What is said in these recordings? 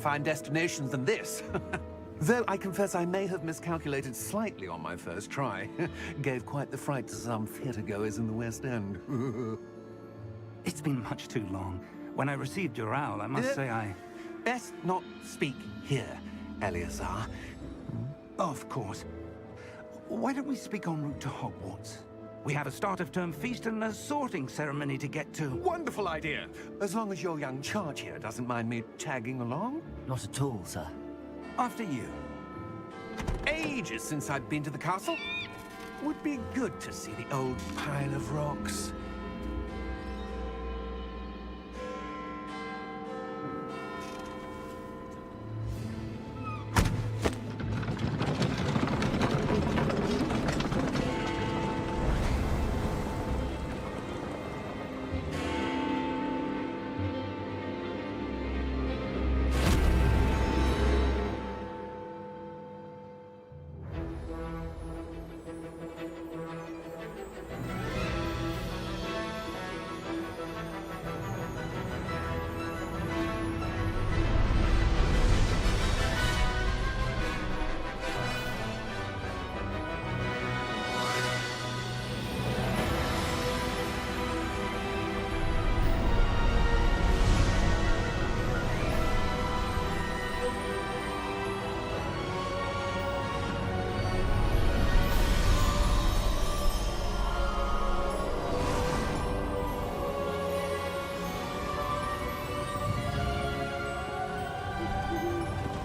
fine destinations than this. Though I confess I may have miscalculated slightly on my first try. Gave quite the fright to some theatre-goers in the West End. It's been much too long. When I received your owl, I must say I... Best not speak here, Eleazar. Of course. Why don't we speak en route to Hogwarts? We have a start-of-term feast and a sorting ceremony to get to. Wonderful idea! As long as your young charge here doesn't mind me tagging along. Not at all, sir. After you. Ages since I've been to the castle. Would be good to see the old pile of rocks.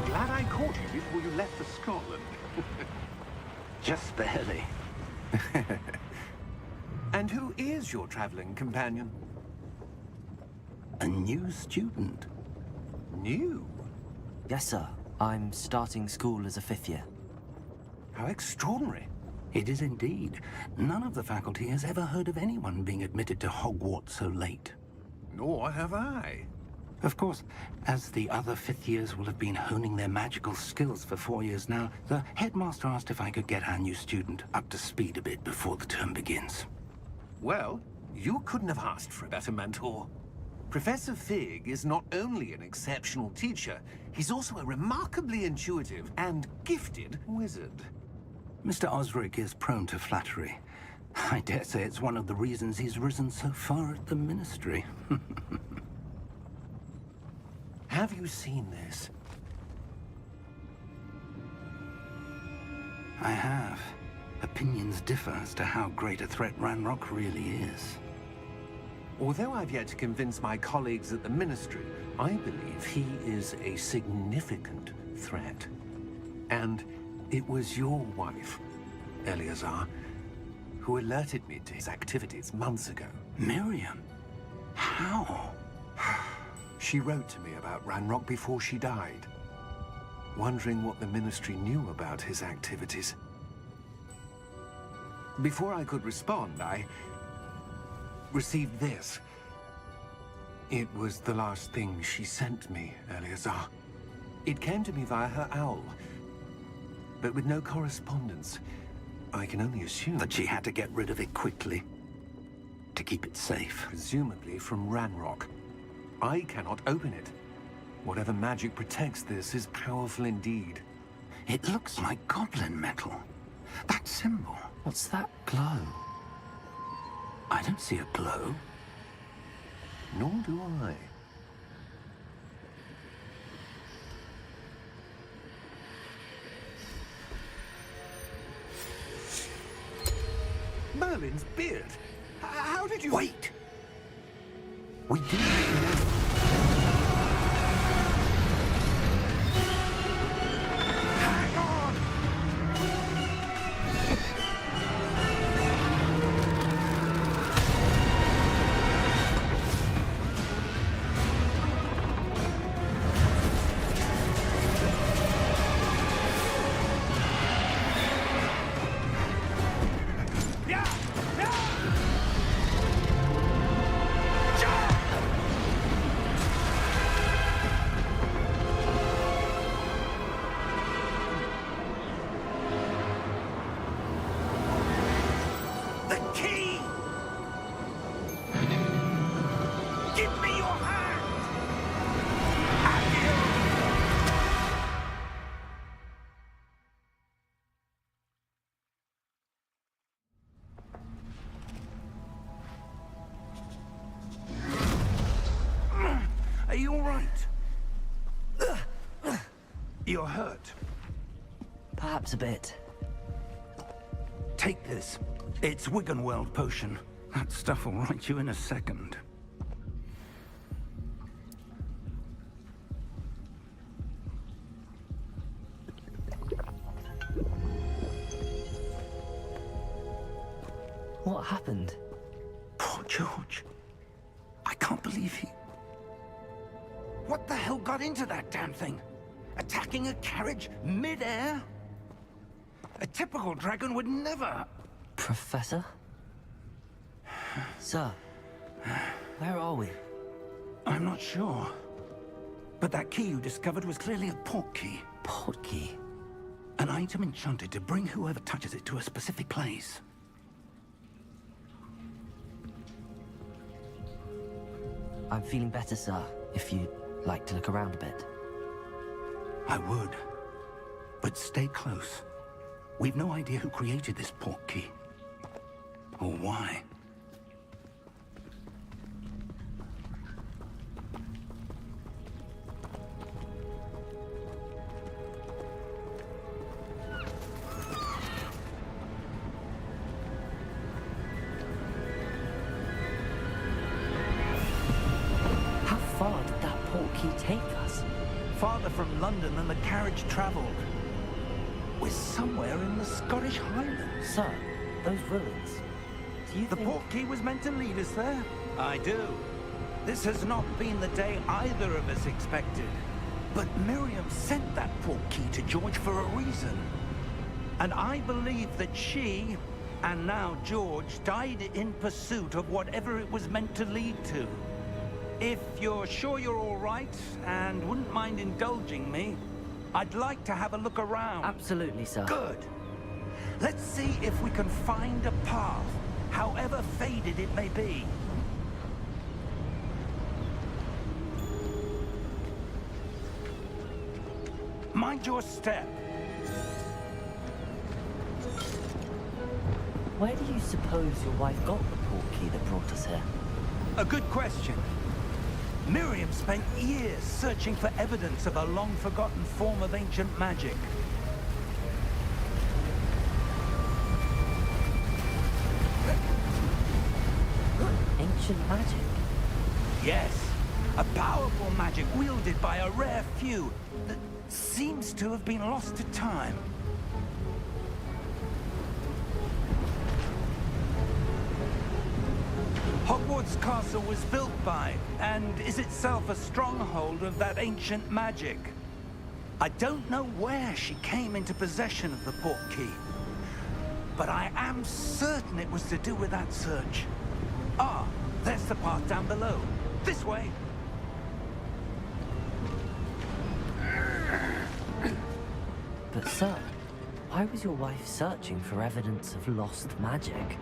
Glad I caught you before you left for Scotland. Just barely. And who is your traveling companion? A new student. New? Yes, sir. I'm starting school as a 5th year. How extraordinary. It is indeed. None of the faculty has ever heard of anyone being admitted to Hogwarts so late. Nor have I. Of course, as the other 5th years will have been honing their magical skills for 4 years now, the headmaster asked if I could get our new student up to speed a bit before the term begins. Well, you couldn't have asked for a better mentor. Professor Fig is not only an exceptional teacher, he's also a remarkably intuitive and gifted wizard. Mr. Osric is prone to flattery. I dare say it's one of the reasons he's risen so far at the Ministry. Have you seen this? I have. Opinions differ as to how great a threat Ranrock really is. Although I've yet to convince my colleagues at the Ministry, I believe he is a significant threat. And it was your wife, Eleazar, who alerted me to his activities months ago. Miriam? How? She wrote to me about Ranrock before she died, wondering what the Ministry knew about his activities. Before I could respond, I received this. It was the last thing she sent me, Eleazar. It came to me via her owl, but with no correspondence. I can only assume That she had to get rid of it quickly, to keep it safe. presumably from Ranrock. I cannot open it. Whatever magic protects this is powerful indeed. It looks like goblin metal. That symbol. What's that glow? I don't see a glow. Nor do I. Merlin's beard. How did you... Wait! We didn't know. Hang on! Yeah! Yeah! you all right? You're hurt. Perhaps a bit. Take this. It's Wiggenweld potion. That stuff will right you in a second. What happened? Poor George. I can't believe he... What the hell got into that damn thing? Attacking a carriage mid-air? A typical dragon would never... Professor? Sir, where are we? I'm not sure. But that key you discovered was clearly a port key. Port key? An item enchanted to bring whoever touches it to a specific place. I'm feeling better, sir, if you'd like to look around a bit. I would. But stay close. We've no idea who created this port key. Or why. How far did that port key take us? Farther from London than the carriage traveled. We're somewhere in the Scottish Highlands. Sir, those ruins. Do you The think... port key was meant to lead us there? I do. This has not been the day either of us expected. But Miriam sent that port key to George for a reason. And I believe that she, and now George, died in pursuit of whatever it was meant to lead to. If you're sure you're all right, and wouldn't mind indulging me, I'd like to have a look around. Absolutely, sir. Good. Let's see if we can find a path, however faded it may be. Mind your step. Where do you suppose your wife got the port key that brought us here? A good question. Miriam spent years searching for evidence of a long-forgotten form of ancient magic. Ancient magic? Yes, a powerful magic wielded by a rare few that seems to have been lost to time. Hogwarts Castle was built by, and is itself a stronghold of that ancient magic. I don't know where she came into possession of the port key, but I am certain it was to do with that search. Ah, there's the path down below. This way. But sir, why was your wife searching for evidence of lost magic?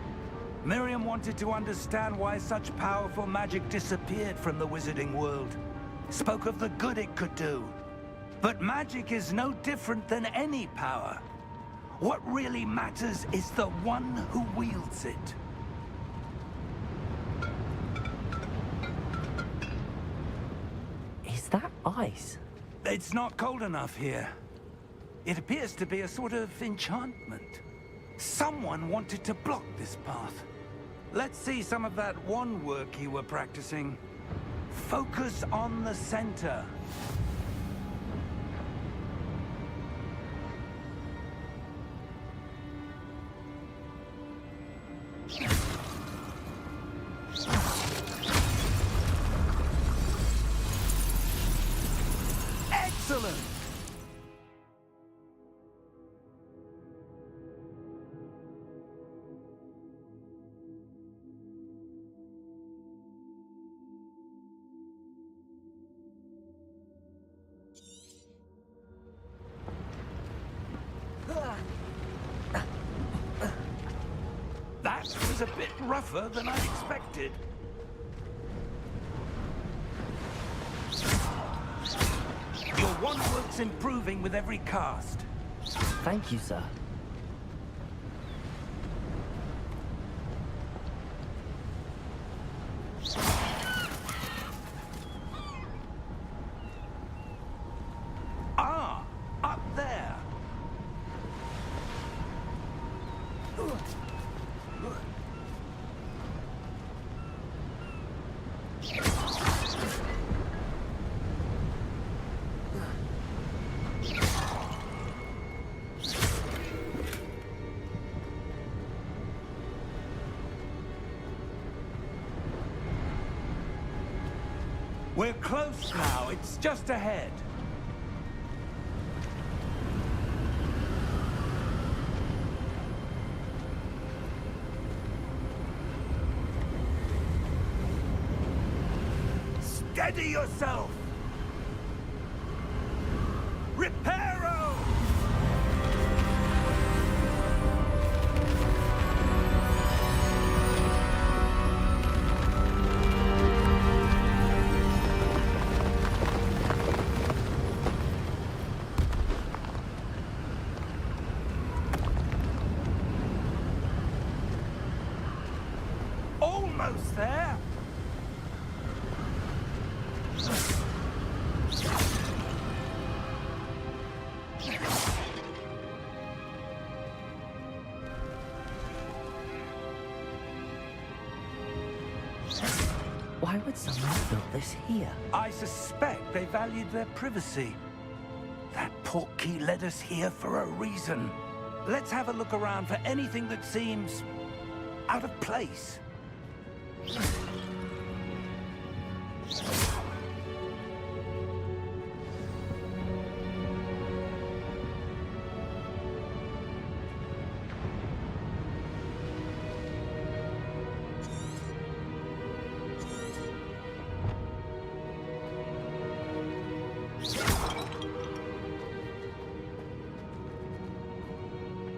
Miriam wanted to understand why such powerful magic disappeared from the wizarding world. Spoke of the good it could do. But magic is no different than any power. What really matters is the one who wields it. Is that ice? It's not cold enough here. It appears to be a sort of enchantment. Someone wanted to block this path. Let's see some of that wand work you were practicing. Focus on the center. Excellent! That was a bit rougher than I expected. Your wand work's improving with every cast. Thank you, sir. We're close now. It's just ahead. Steady yourself! Reparo! Almost there! Why would someone have built this here? I suspect they valued their privacy. That portkey led us here for a reason. Let's have a look around for anything that seems out of place.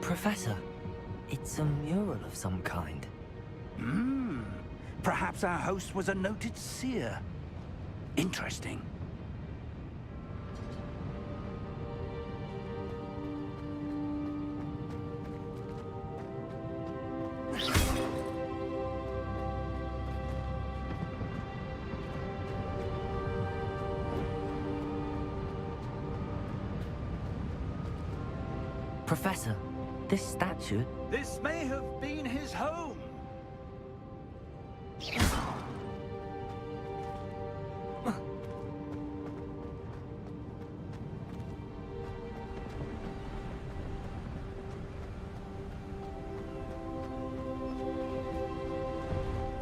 Professor, it's a mural of some kind. Perhaps our host was a noted seer. Interesting. Professor, this statue... This may have been his home.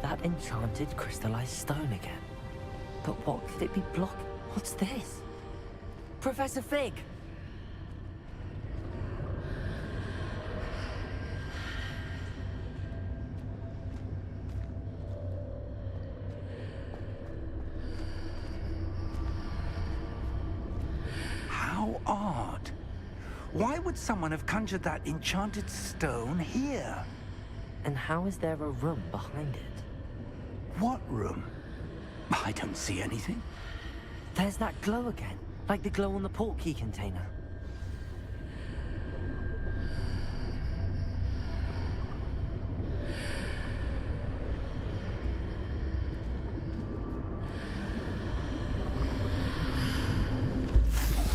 That enchanted crystallized stone again. But what could it be blocking? What's this? Professor Fig! How odd. Why would someone have conjured that enchanted stone here? And how is there a room behind it? What room? I don't see anything. There's that glow again, like the glow on the portkey container.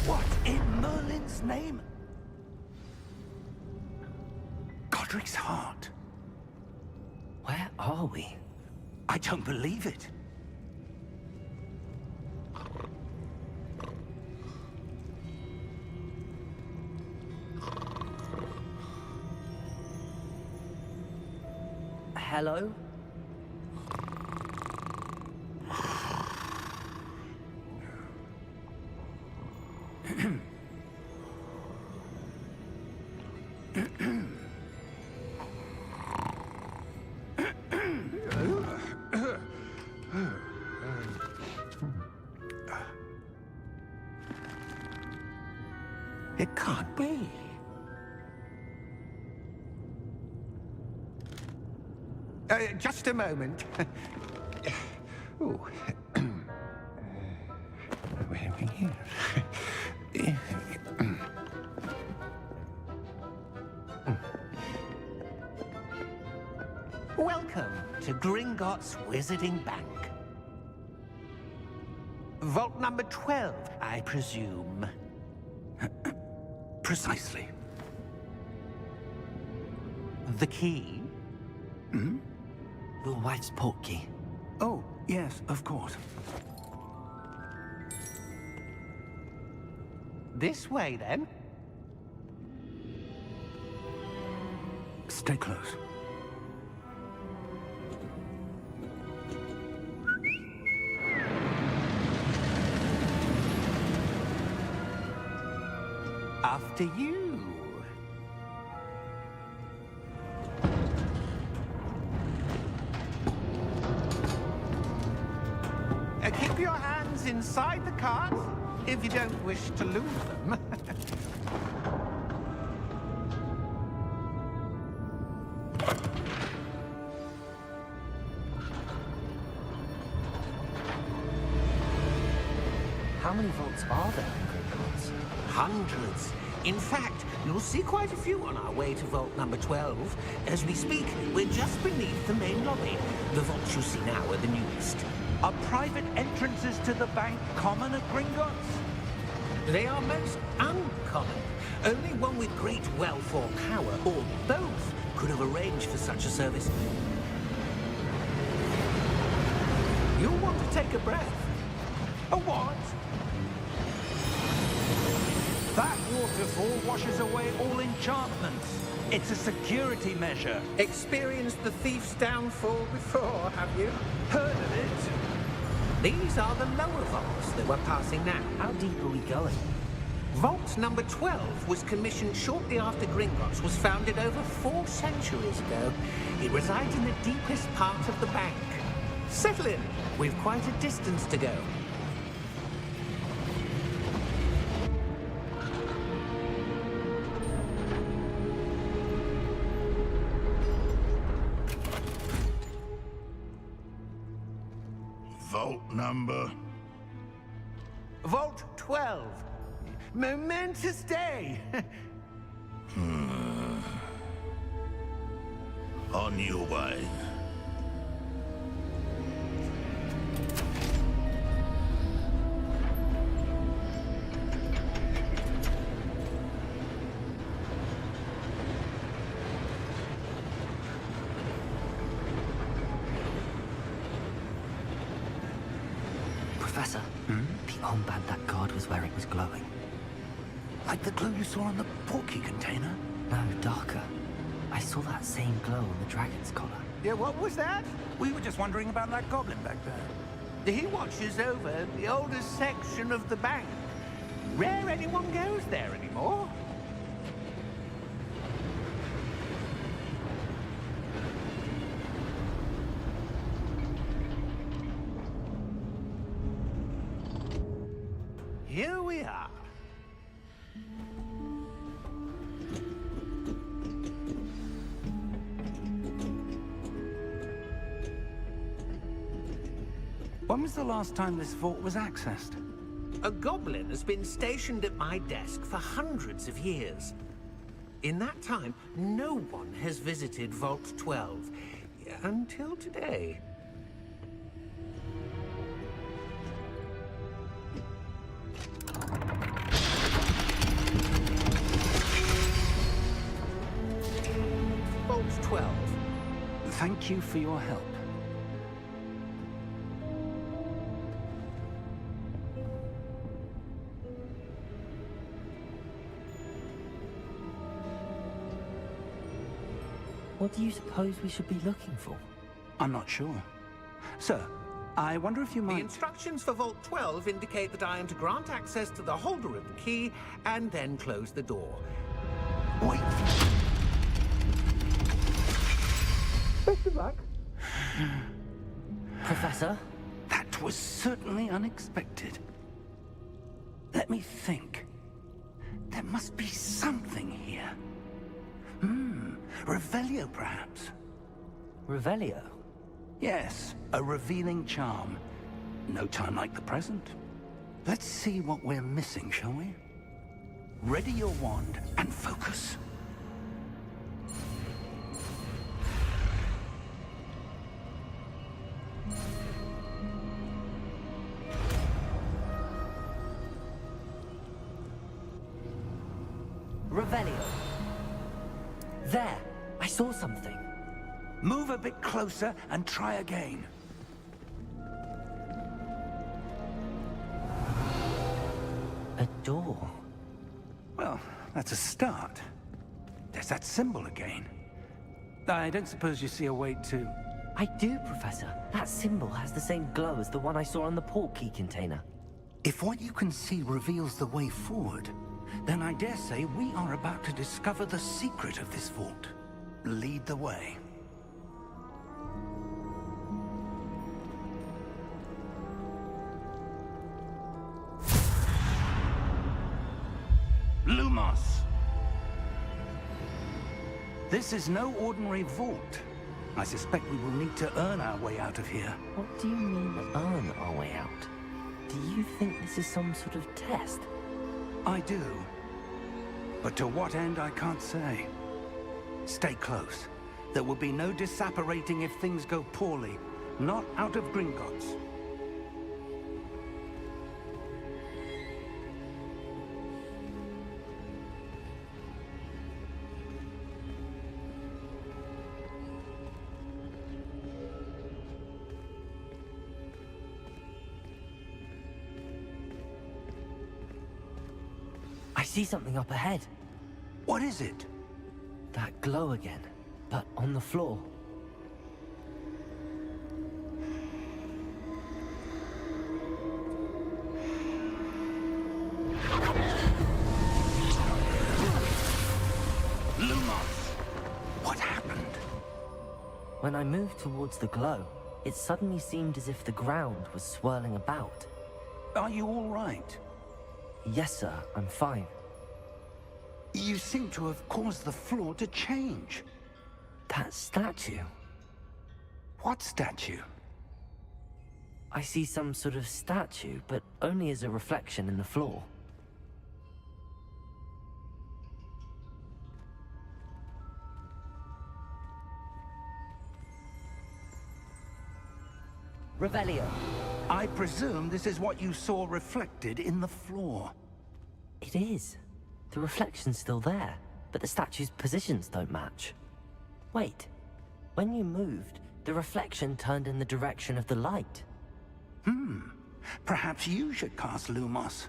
What in Merlin's name? Godric's heart. Where are we? I don't believe it. Hello? It can't be. Just a moment. Oh. Where are we here? Welcome to Gringotts Wizarding Bank. Vault number 12, I presume. Precisely. The key? Your wife's portkey. Oh, yes, of course. This way, then. Stay close. After you. Keep your hands inside the cart if you don't wish to lose them. How many vaults are there in Gringotts? Hundreds. In fact, you'll see quite a few on our way to vault number 12. As we speak, we're just beneath the main lobby. The vaults you see now are the newest. Are private entrances to the bank common at Gringotts? They are most uncommon. Only one with great wealth or power, or both, could have arranged for such a service. You'll want to take a breath. A what? That waterfall washes away all enchantments. It's a security measure. Experienced the thief's downfall before, have you? Heard of it? These are the lower vaults that we're passing now. How deep are we going? Vault number 12 was commissioned shortly after Gringotts was founded over 4 centuries ago. It resides in the deepest part of the bank. Settle in. We've quite a distance to go. Vault number? Vault 12. Momentous day. On your way. Professor, the armband that guard was wearing was glowing. Like the glow you saw on the portkey container? No, darker. I saw that same glow on the dragon's collar. Yeah, what was that? We were just wondering about that goblin back there. He watches over the oldest section of the bank. Rare anyone goes there anymore. Here we are. When was the last time this vault was accessed? A goblin has been stationed at my desk for hundreds of years. In that time, no one has visited Vault 12 until today. Vault 12. Thank you for your help. What do you suppose we should be looking for? I'm not sure. Sir, I wonder if you The might... instructions for Vault 12 indicate that I am to grant access to the holder of the key and then close the door. Wait. Best of luck. Professor? That was certainly unexpected. Let me think. There must be something here. Revelio, perhaps? Revelio? Yes, a revealing charm. No time like the present. Let's see what we're missing, shall we? Ready your wand and focus. Revelio. There! I saw something. Move a bit closer and try again. A door. Well, that's a start. There's that symbol again. I don't suppose you see a way to... I do, Professor. That symbol has the same glow as the one I saw on the portkey container. If what you can see reveals the way forward, then I dare say we are about to discover the secret of this vault. Lead the way. Lumos! This is no ordinary vault. I suspect we will need to earn our way out of here. What do you mean, earn our way out? Do you think this is some sort of test? I do. But to what end, I can't say. Stay close. There will be no disapparating if things go poorly. Not out of Gringotts. I see something up ahead. What is it? That glow again, but on the floor. Lumos! What happened? When I moved towards the glow, it suddenly seemed as if the ground was swirling about. Are you all right? Yes, sir, I'm fine. You seem to have caused the floor to change. That statue. What statue? I see some sort of statue, but only as a reflection in the floor. Revelio. I presume this is what you saw reflected in the floor. It is. The reflection's still there, but the statue's positions don't match. Wait. When you moved, the reflection turned in the direction of the light. Perhaps you should cast Lumos.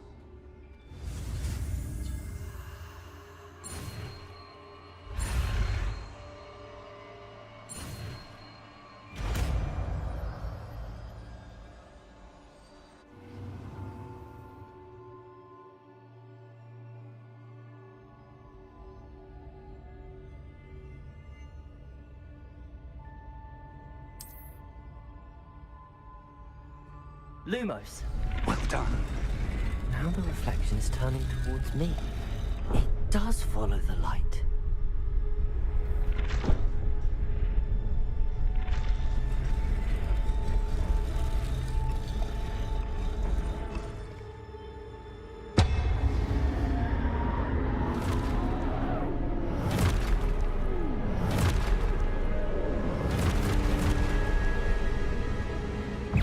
Lumos. Well done. Now the reflection's turning towards me. It does follow the light.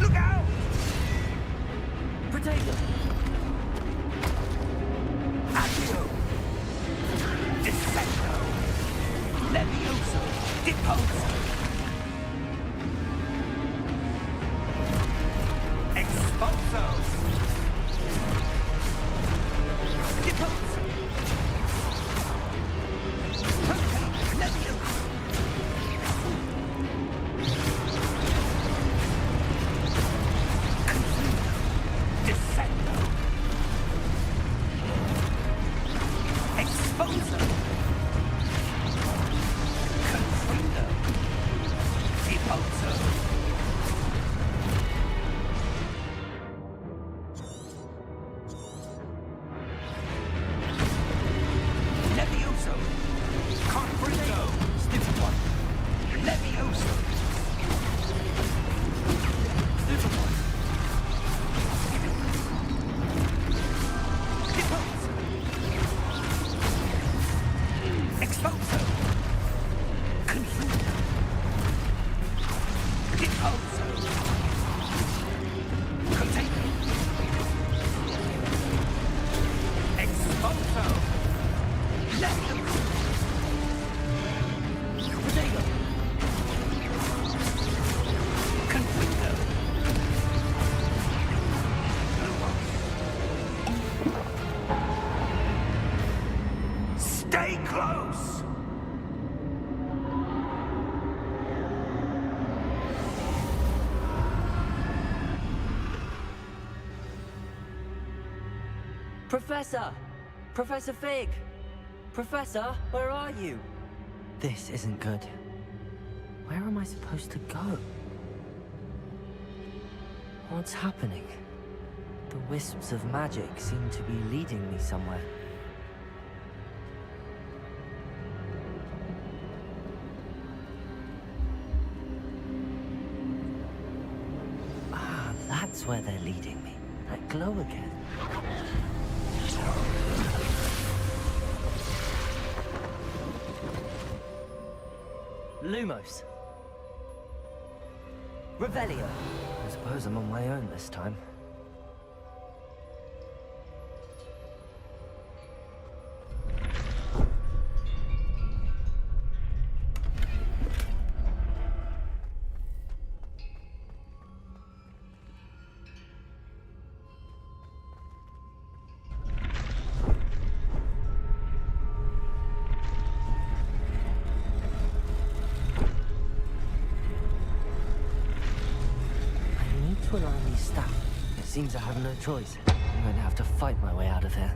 Look out! Potato! Accio! Dissecto! Levioso! Deposo! Expulso! Deposo! Levioso! Dissecto! Exposo! Confundo! Deposo! Levioso! Confringo! Stupid one! Levioso! Stupid one! Deposo! Exposo! Confundo! Deposo! Container! Exposo! Levioso! close! Professor! Professor Fig! Professor, where are you? This isn't good. Where am I supposed to go? What's happening? The wisps of magic seem to be leading me somewhere. Ah, that's where they're leading me. That glow again. Lumos. Revelio. I suppose I'm on my own this time. To align these staff. It seems I have no choice. I'm going to have to fight my way out of here.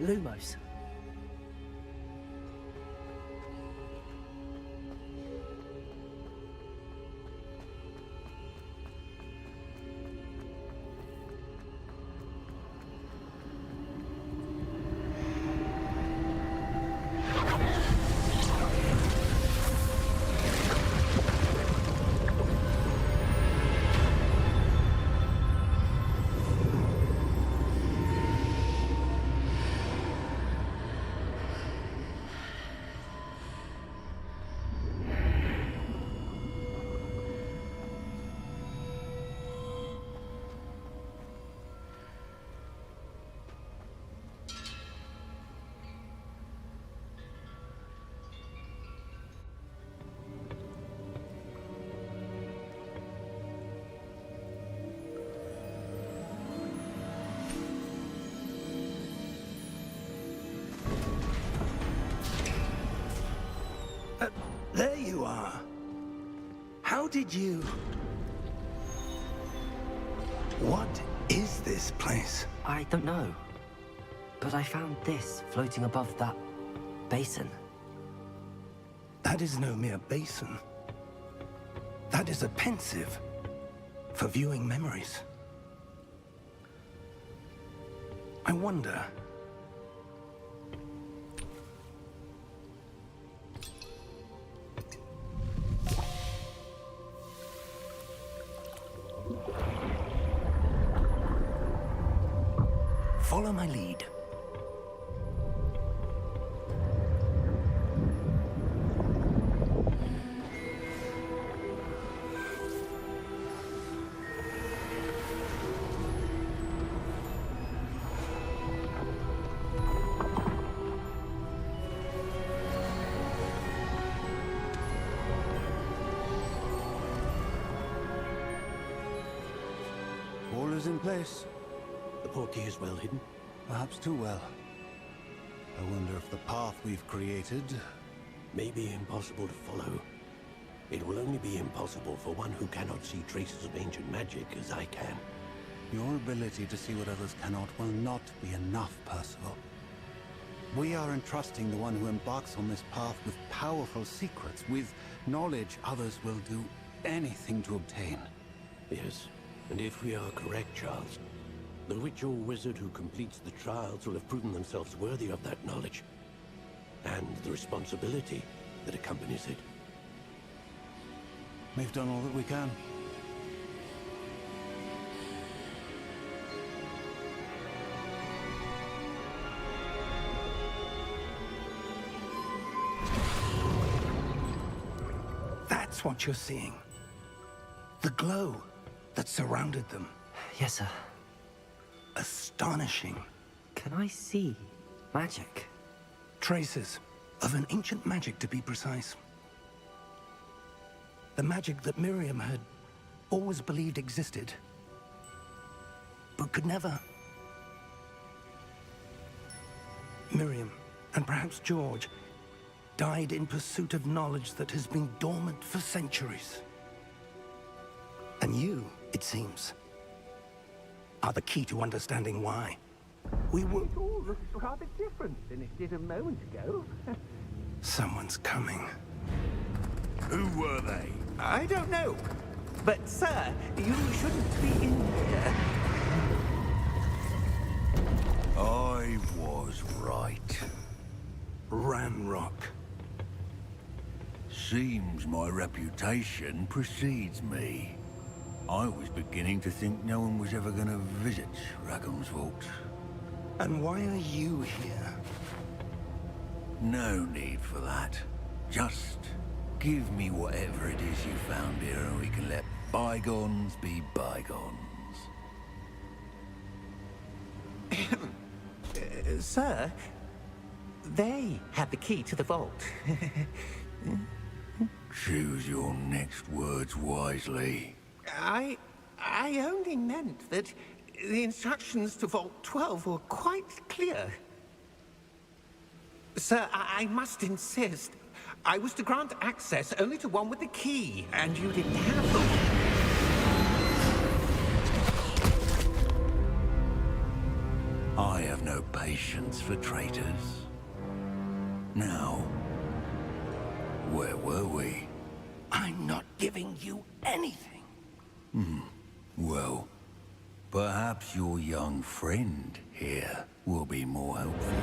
Lumos. There you are. How did you... What is this place? I don't know. But I found this floating above that basin. That is no mere basin. That is a pensive for viewing memories. I wonder, Follow my lead. All is in place. The portkey is well hidden. Perhaps too well. I wonder if the path we've created... May be impossible to follow. It will only be impossible for one who cannot see traces of ancient magic as I can. Your ability to see what others cannot will not be enough, Percival. We are entrusting the one who embarks on this path with powerful secrets, with knowledge others will do anything to obtain. Yes, and if we are correct, Charles, the witch or wizard who completes the trials will have proven themselves worthy of that knowledge, and the responsibility that accompanies it. We've done all that we can. That's what you're seeing. The glow that surrounded them. Yes, sir. Astonishing. Can I see magic? Traces of an ancient magic, to be precise. The magic that Miriam had always believed existed, but could never. Miriam, and perhaps George, died in pursuit of knowledge that has been dormant for centuries. And you, it seems, are the key to understanding why. We were... It all looks rather different than it did a moment ago. Someone's coming. Who were they? I don't know. But, sir, you shouldn't be in here. I was right. Ramrock. Seems my reputation precedes me. I was beginning to think no one was ever gonna visit Rackham's vault. And why are you here? No need for that. Just give me whatever it is you found here and we can let bygones be bygones. Sir, they had the key to the vault. Choose your next words wisely. I only meant that the instructions to Vault 12 were quite clear. Sir, I must insist. I was to grant access only to one with the key, and you didn't have them. I have no patience for traitors. Now, where were we? I'm not giving you anything. Well, perhaps your young friend here will be more helpful.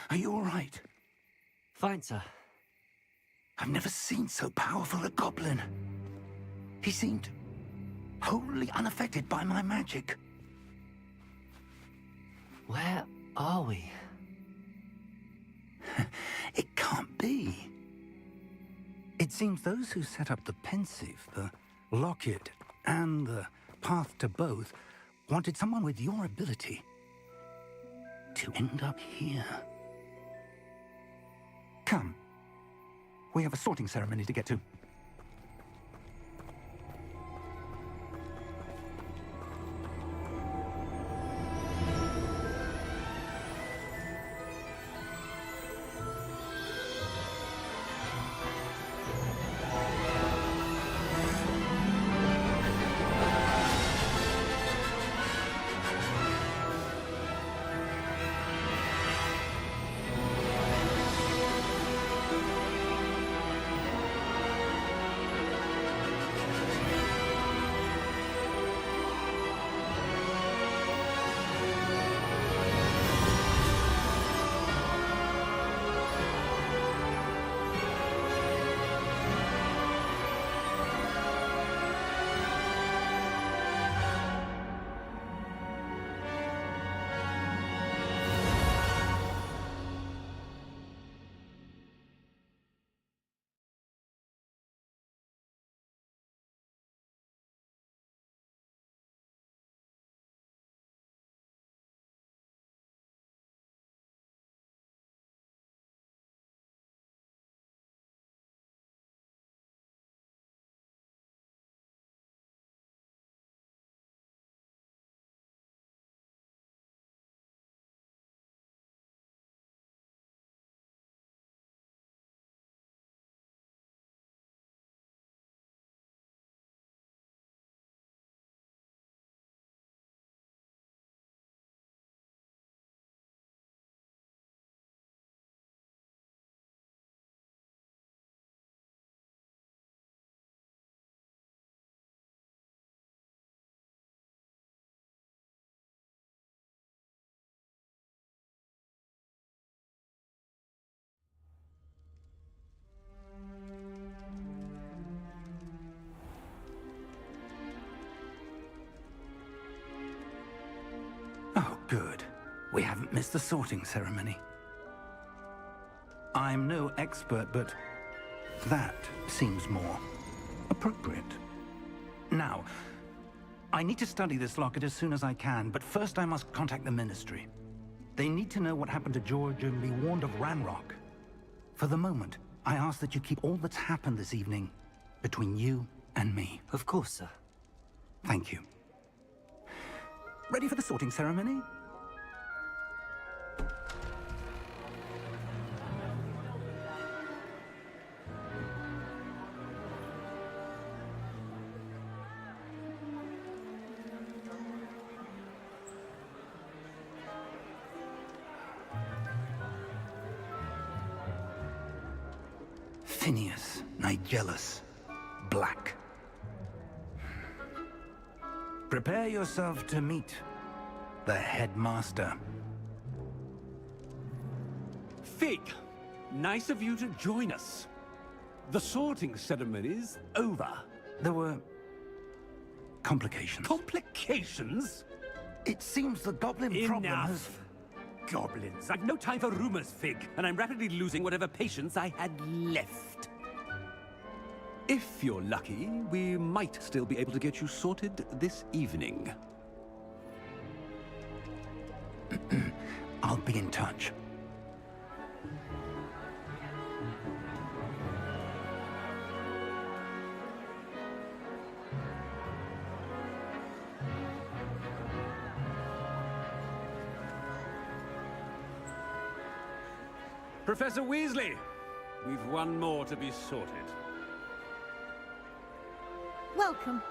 Are you all right? Fine, sir. I've never seen so powerful a goblin. He seemed wholly unaffected by my magic. Where are we? It can't be. It It seems those who set up the pensive, the locket, and the path to both wanted someone with your ability to end up here. Come. We have a sorting ceremony to get to. Oh, good. We haven't missed the sorting ceremony. I'm no expert, but that seems more appropriate. Now, I need to study this locket as soon as I can, but first I must contact the Ministry. They need to know what happened to George and be warned of Ranrock. For the moment, I ask that you keep all that's happened this evening between you and me. Of course, sir. Thank you. Ready for the sorting ceremony? Phineas, Nigellus, Black. Prepare yourself to meet the headmaster. Fig, nice of you to join us. The sorting ceremony's over. There were complications. Complications? It seems the goblin problem has... Enough! Goblins. I've no time for rumors, Fig, and I'm rapidly losing whatever patience I had left. If you're lucky, we might still be able to get you sorted this evening. I'll be in touch. Professor Weasley, we've one more to be sorted. Welcome.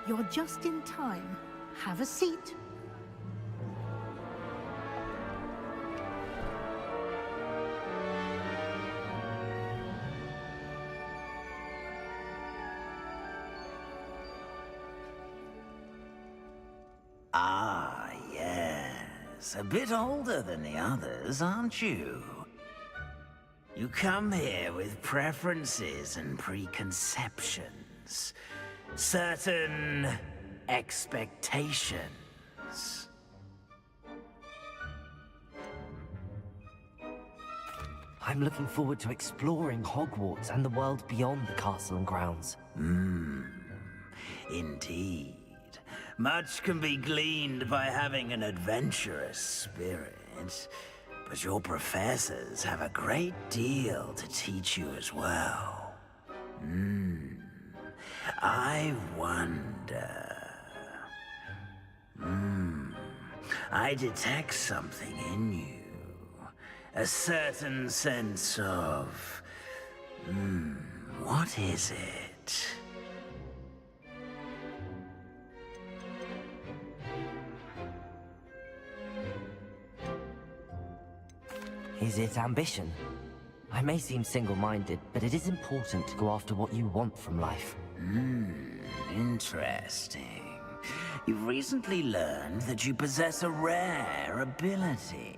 You're just in time. Have a seat. Ah, yes. A bit older than the others, aren't you? You come here with preferences and preconceptions. Certain expectations. I'm looking forward to exploring Hogwarts and the world beyond the castle and grounds. Indeed. Much can be gleaned by having an adventurous spirit, but your professors have a great deal to teach you as well. I wonder... I detect something in you. A certain sense of... what is it? Is it ambition? I may seem single-minded, but it is important to go after what you want from life. Interesting. You've recently learned that you possess a rare ability.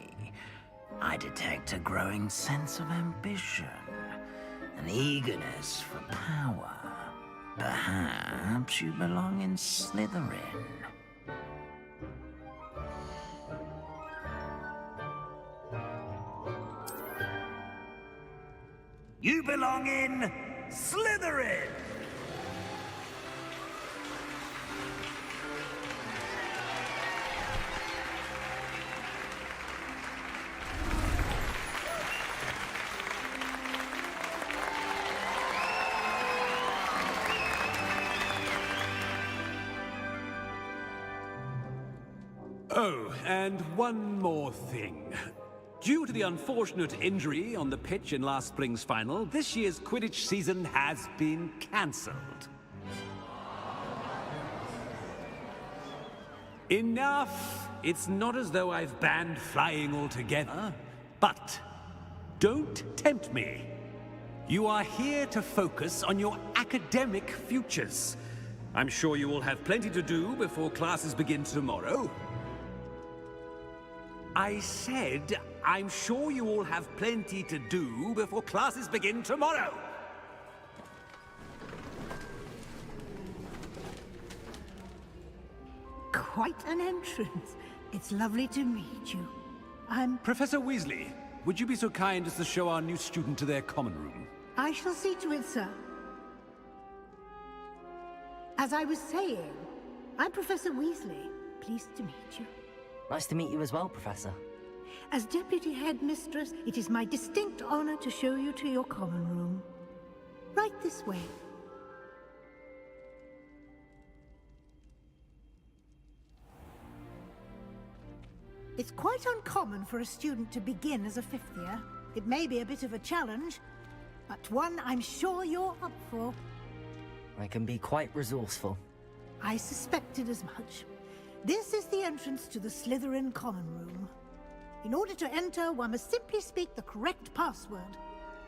I detect a growing sense of ambition, an eagerness for power. Perhaps you belong in Slytherin. You belong in Slytherin! Oh, and one more thing. Due to the unfortunate injury on the pitch in last spring's final, this year's Quidditch season has been cancelled. Enough! It's not as though I've banned flying altogether, but don't tempt me. You are here to focus on your academic futures. I'm sure you will have plenty to do before classes begin tomorrow. I said, I'm sure you all have plenty to do before classes begin tomorrow. Quite an entrance. It's lovely to meet you. Professor Weasley, would you be so kind as to show our new student to their common room? I shall see to it, sir. As I was saying, I'm Professor Weasley. Pleased to meet you. Nice to meet you as well, Professor. As Deputy Headmistress, it is my distinct honor to show you to your common room. Right this way. It's quite uncommon for a student to begin as a fifth year. It may be a bit of a challenge, but one I'm sure you're up for. I can be quite resourceful. I suspected as much. This is the entrance to the Slytherin common room. In order to enter, one must simply speak the correct password.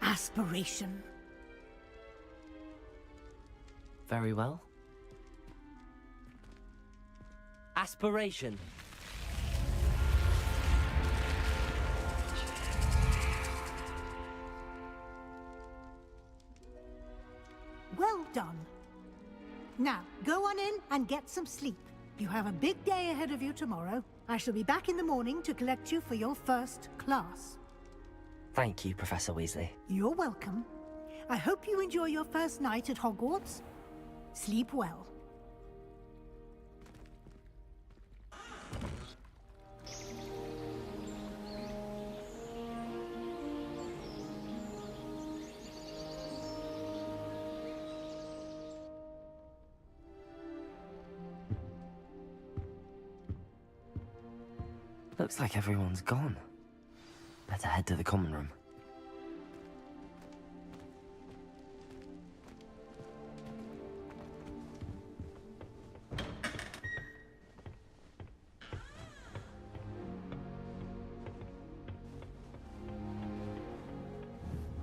Aspiration. Very well. Aspiration. Well done. Now, go on in and get some sleep. You have a big day ahead of you tomorrow. I shall be back in the morning to collect you for your first class. Thank you, Professor Weasley. You're welcome. I hope you enjoy your first night at Hogwarts. Sleep well. Looks like everyone's gone. Better head to the common room.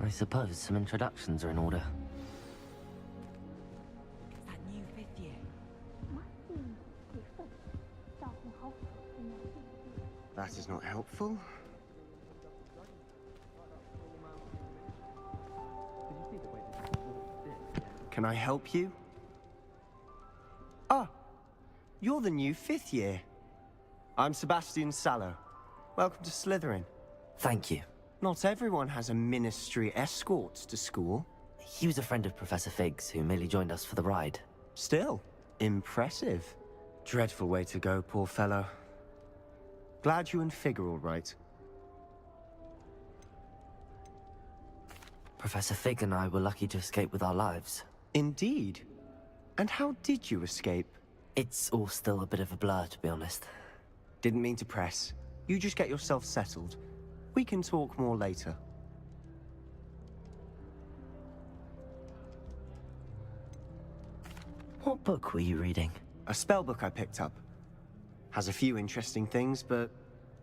I suppose some introductions are in order. That new fifth year. That is not helpful. Can I help you? Ah, you're the new fifth year. I'm Sebastian Sallow. Welcome to Slytherin. Thank you. Not everyone has a ministry escort to school. He was a friend of Professor Fig's who merely joined us for the ride. Still, impressive. Dreadful way to go, poor fellow. Glad you and Fig are all right. Professor Fig and I were lucky to escape with our lives. Indeed. And how did you escape? It's all still a bit of a blur, to be honest. Didn't mean to press. You just get yourself settled. We can talk more later. What book were you reading? A spellbook I picked up. Has a few interesting things, but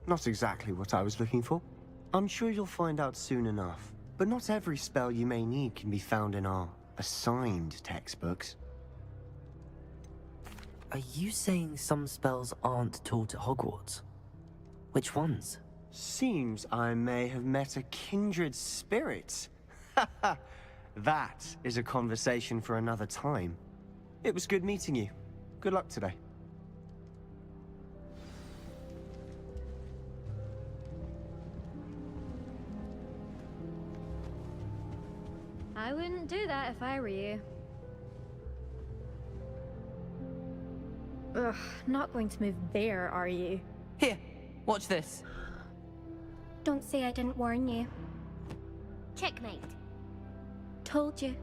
not exactly what I was looking for. I'm sure you'll find out soon enough. But not every spell you may need can be found in our assigned textbooks. Are you saying some spells aren't taught at Hogwarts? Which ones? Seems I may have met a kindred spirit. That is a conversation for another time. It was good meeting you. Good luck today. I wouldn't do that if I were you. Ugh, not going to move there, are you? Here, watch this. Don't say I didn't warn you. Checkmate. Told you.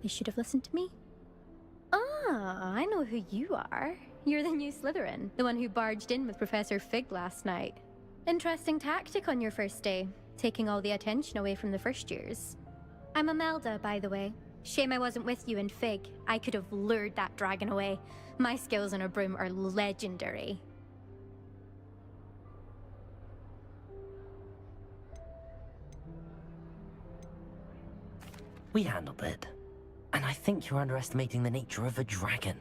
They should have listened to me. Ah, I know who you are. You're the new Slytherin, the one who barged in with Professor Fig last night. Interesting tactic on your first day, taking all the attention away from the first years. I'm Imelda, by the way. Shame I wasn't with you in Fig. I could have lured that dragon away. My skills on a broom are legendary. We handled it. And I think you're underestimating the nature of a dragon.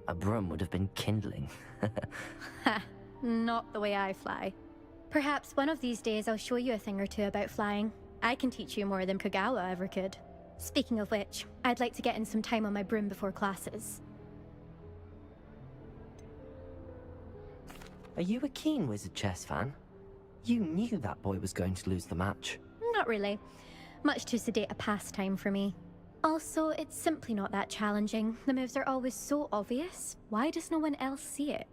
A broom would have been kindling. Ha, not the way I fly. Perhaps one of these days I'll show you a thing or two about flying. I can teach you more than Kogawa ever could. Speaking of which, I'd like to get in some time on my broom before classes. Are you a keen Wizard Chess fan? You knew that boy was going to lose the match. Not really. Much too sedate a pastime for me. Also, it's simply not that challenging. The moves are always so obvious. Why does no one else see it?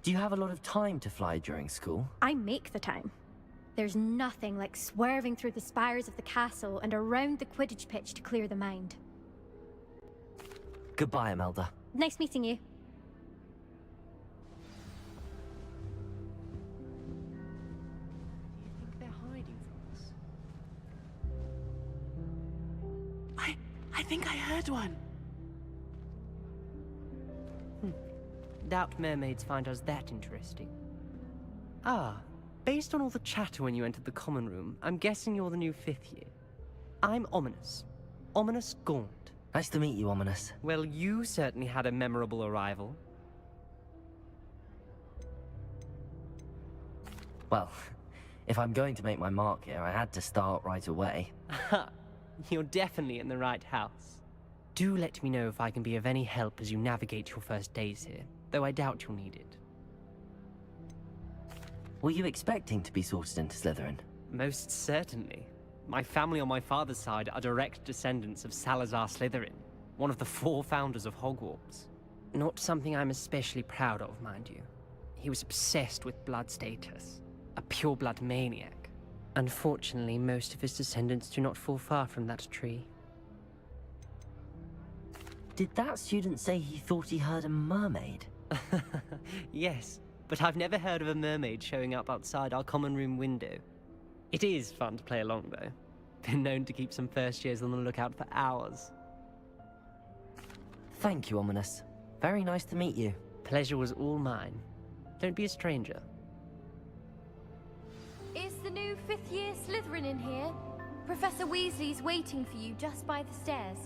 Do you have a lot of time to fly during school? I make the time. There's nothing like swerving through the spires of the castle and around the Quidditch pitch to clear the mind. Goodbye, Imelda. Nice meeting you. Do you think they're hiding from us? I think I heard one. Doubt mermaids find us that interesting. Ah, based on all the chatter when you entered the common room, I'm guessing you're the new 5th year. I'm Ominous. Ominous Gaunt. Nice to meet you, Ominous. Well, you certainly had a memorable arrival. Well, if I'm going to make my mark here, I had to start right away. Ha! You're definitely in the right house. Do let me know if I can be of any help as you navigate your first days here, though I doubt you'll need it. Were you expecting to be sorted into Slytherin? Most certainly. My family on my father's side are direct descendants of Salazar Slytherin, one of the 4 founders of Hogwarts. Not something I'm especially proud of, mind you. He was obsessed with blood status, a pure-blood maniac. Unfortunately, most of his descendants do not fall far from that tree. Did that student say he thought he heard a mermaid? Yes, but I've never heard of a mermaid showing up outside our common room window. It is fun to play along, though. Been known to keep some first years on the lookout for hours. Thank you, Ominous. Very nice to meet you. Pleasure was all mine. Don't be a stranger. Is the new 5th year Slytherin in here? Professor Weasley's waiting for you just by the stairs.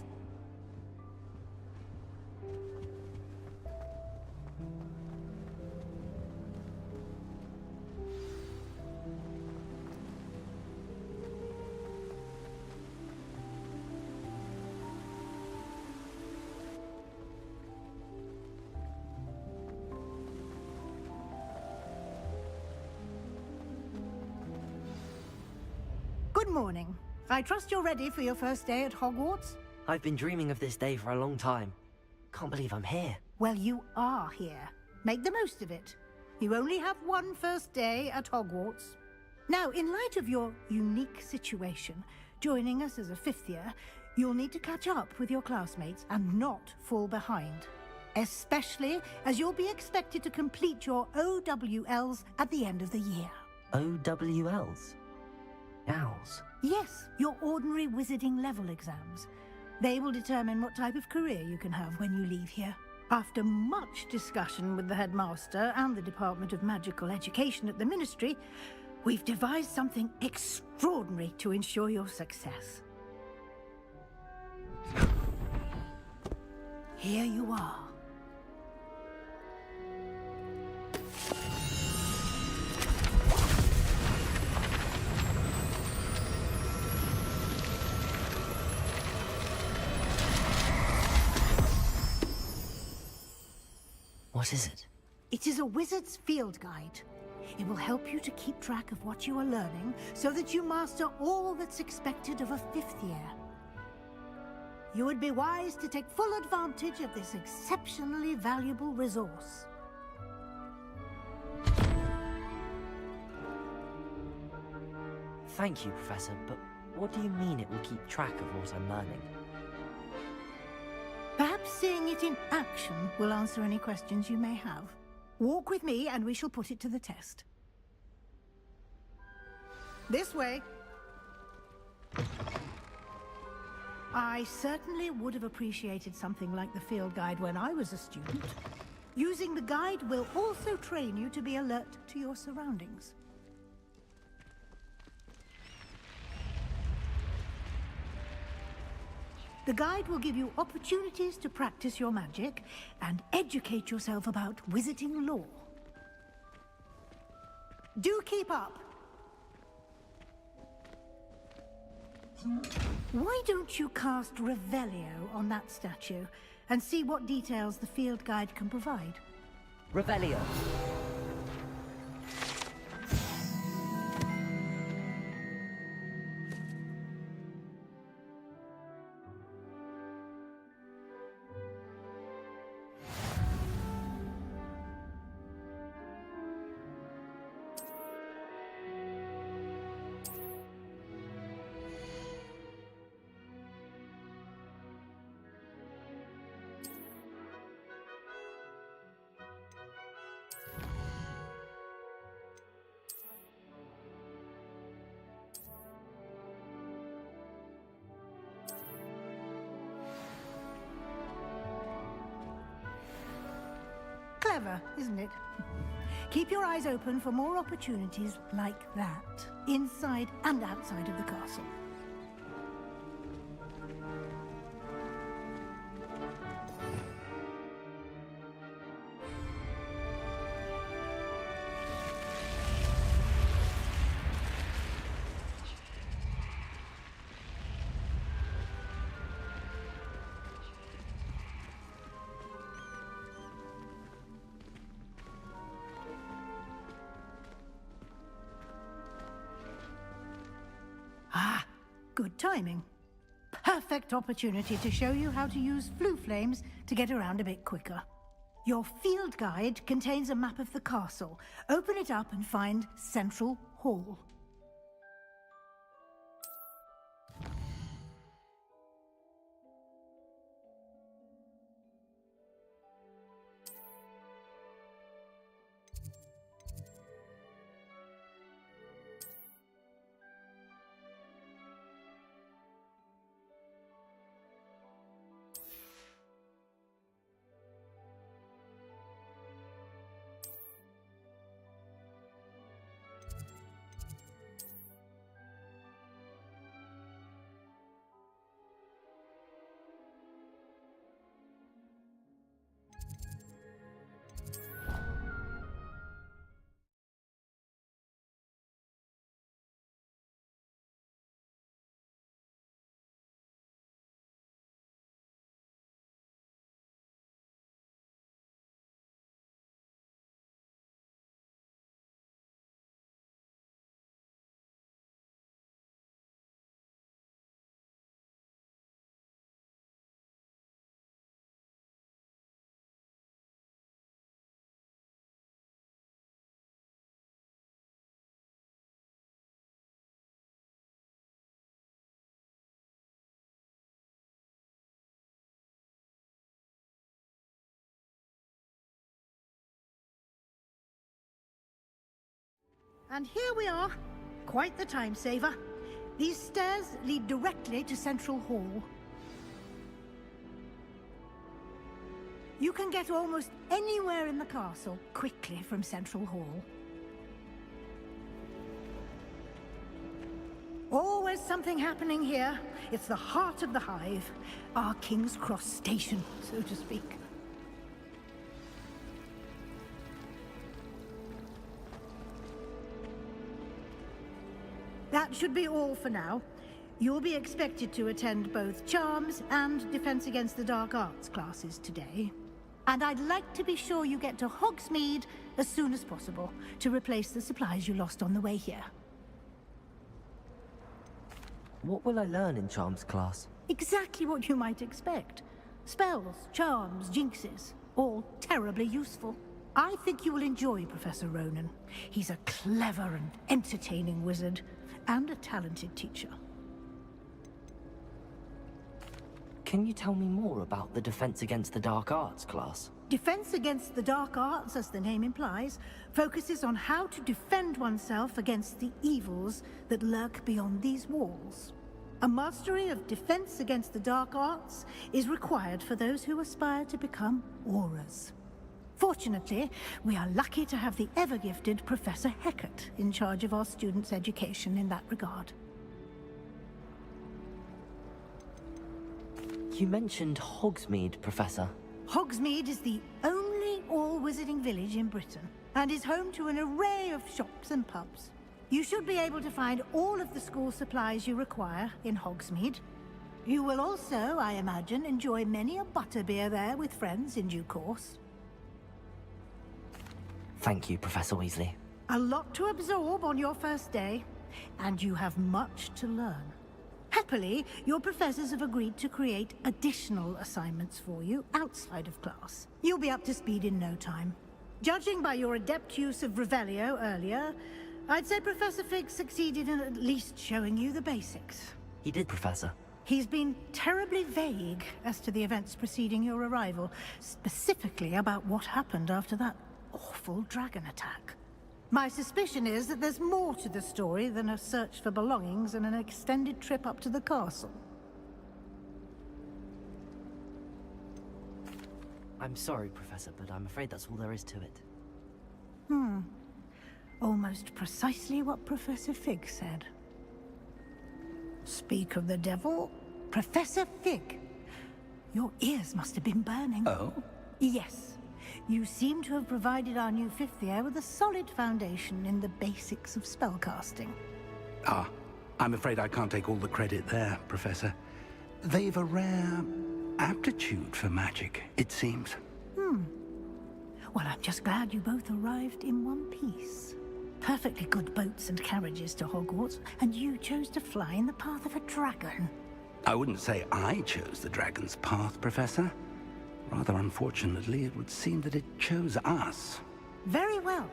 Good morning. I trust you're ready for your first day at Hogwarts? I've been dreaming of this day for a long time. Can't believe I'm here. Well, you are here. Make the most of it. You only have one first day at Hogwarts. Now, in light of your unique situation, joining us as a fifth year, you'll need to catch up with your classmates and not fall behind. Especially as you'll be expected to complete your OWLs at the end of the year. OWLs? Owls? Yes, your ordinary wizarding level exams. They will determine what type of career you can have when you leave here. After much discussion with the headmaster and the Department of Magical Education at the Ministry, we've devised something extraordinary to ensure your success. Here you are. What is it? It is a wizard's field guide. It will help you to keep track of what you are learning so that you master all that's expected of a fifth year. You would be wise to take full advantage of this exceptionally valuable resource. Thank you, Professor, but what do you mean it will keep track of what I'm learning? Perhaps seeing it in action will answer any questions you may have. Walk with me and we shall put it to the test. This way. I certainly would have appreciated something like the field guide when I was a student. Using the guide will also train you to be alert to your surroundings. The guide will give you opportunities to practice your magic and educate yourself about wizarding lore. Do keep up! Why don't you cast Revelio on that statue and see what details the field guide can provide? Revelio. Clever, isn't it? Keep your eyes open for more opportunities like that, inside and outside of the castle. Good timing. Perfect opportunity to show you how to use flue flames to get around a bit quicker. Your field guide contains a map of the castle. Open it up and find Central Hall. And here we are. Quite the time saver. These stairs lead directly to Central Hall. You can get almost anywhere in the castle quickly from Central Hall. Always something happening here. It's the heart of the Hive. Our King's Cross station, so to speak. That should be all for now. You'll be expected to attend both Charms and Defense Against the Dark Arts classes today. And I'd like to be sure you get to Hogsmeade as soon as possible to replace the supplies you lost on the way here. What will I learn in Charms class? Exactly what you might expect. Spells, charms, jinxes, all terribly useful. I think you will enjoy Professor Ronan. He's a clever and entertaining wizard, and a talented teacher. Can you tell me more about the Defense Against the Dark Arts class? Defense Against the Dark Arts, as the name implies, focuses on how to defend oneself against the evils that lurk beyond these walls. A mastery of Defense Against the Dark Arts is required for those who aspire to become Aurors. Fortunately, we are lucky to have the ever-gifted Professor Hecat in charge of our students' education in that regard. You mentioned Hogsmeade, Professor. Hogsmeade is the only all-wizarding village in Britain, and is home to an array of shops and pubs. You should be able to find all of the school supplies you require in Hogsmeade. You will also, I imagine, enjoy many a butterbeer there with friends in due course. Thank you, Professor Weasley. A lot to absorb on your first day, and you have much to learn. Happily, your professors have agreed to create additional assignments for you outside of class. You'll be up to speed in no time. Judging by your adept use of Revelio earlier, I'd say Professor Fig succeeded in at least showing you the basics. He did, Professor. He's been terribly vague as to the events preceding your arrival, specifically about what happened after that awful dragon attack. My suspicion is that there's more to the story than a search for belongings and an extended trip up to the castle. I'm sorry, Professor, but I'm afraid that's all there is to it. Almost precisely what Professor Fig said. Speak of the devil, Professor Fig. Your ears must have been burning. Oh? Yes. You seem to have provided our new fifth year with a solid foundation in the basics of spellcasting. Ah, I'm afraid I can't take all the credit there, Professor. They've a rare aptitude for magic, it seems. Well, I'm just glad you both arrived in one piece. Perfectly good boats and carriages to Hogwarts, and you chose to fly in the path of a dragon. I wouldn't say I chose the dragon's path, Professor. Rather unfortunately, it would seem that it chose us. Very well.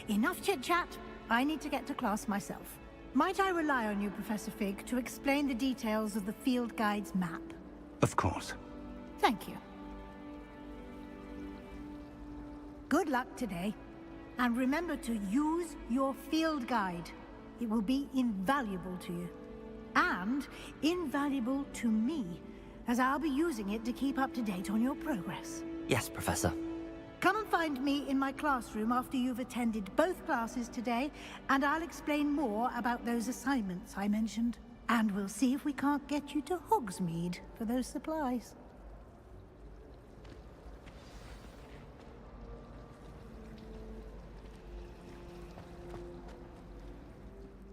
Enough chit-chat. I need to get to class myself. Might I rely on you, Professor Fig, to explain the details of the field guide's map? Of course. Thank you. Good luck today. And remember to use your field guide. It will be invaluable to you. And invaluable to me, as I'll be using it to keep up to date on your progress. Yes, Professor. Come and find me in my classroom after you've attended both classes today, and I'll explain more about those assignments I mentioned. And we'll see if we can't get you to Hogsmeade for those supplies.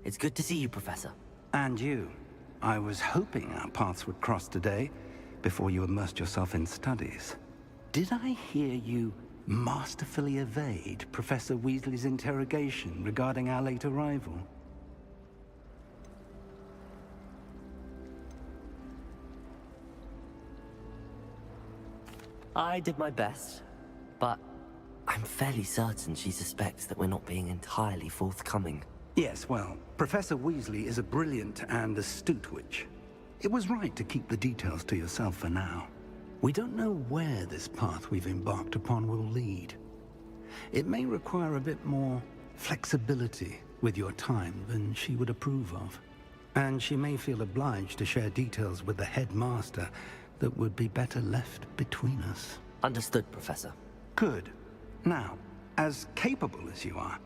It's good to see you, Professor. And you. I was hoping our paths would cross today, before you immersed yourself in studies. Did I hear you masterfully evade Professor Weasley's interrogation regarding our late arrival? I did my best, but I'm fairly certain she suspects that we're not being entirely forthcoming. Yes, well, Professor Weasley is a brilliant and astute witch. It was right to keep the details to yourself for now. We don't know where this path we've embarked upon will lead. It may require a bit more flexibility with your time than she would approve of. And she may feel obliged to share details with the headmaster that would be better left between us. Understood, Professor. Good. Now, as capable as you are,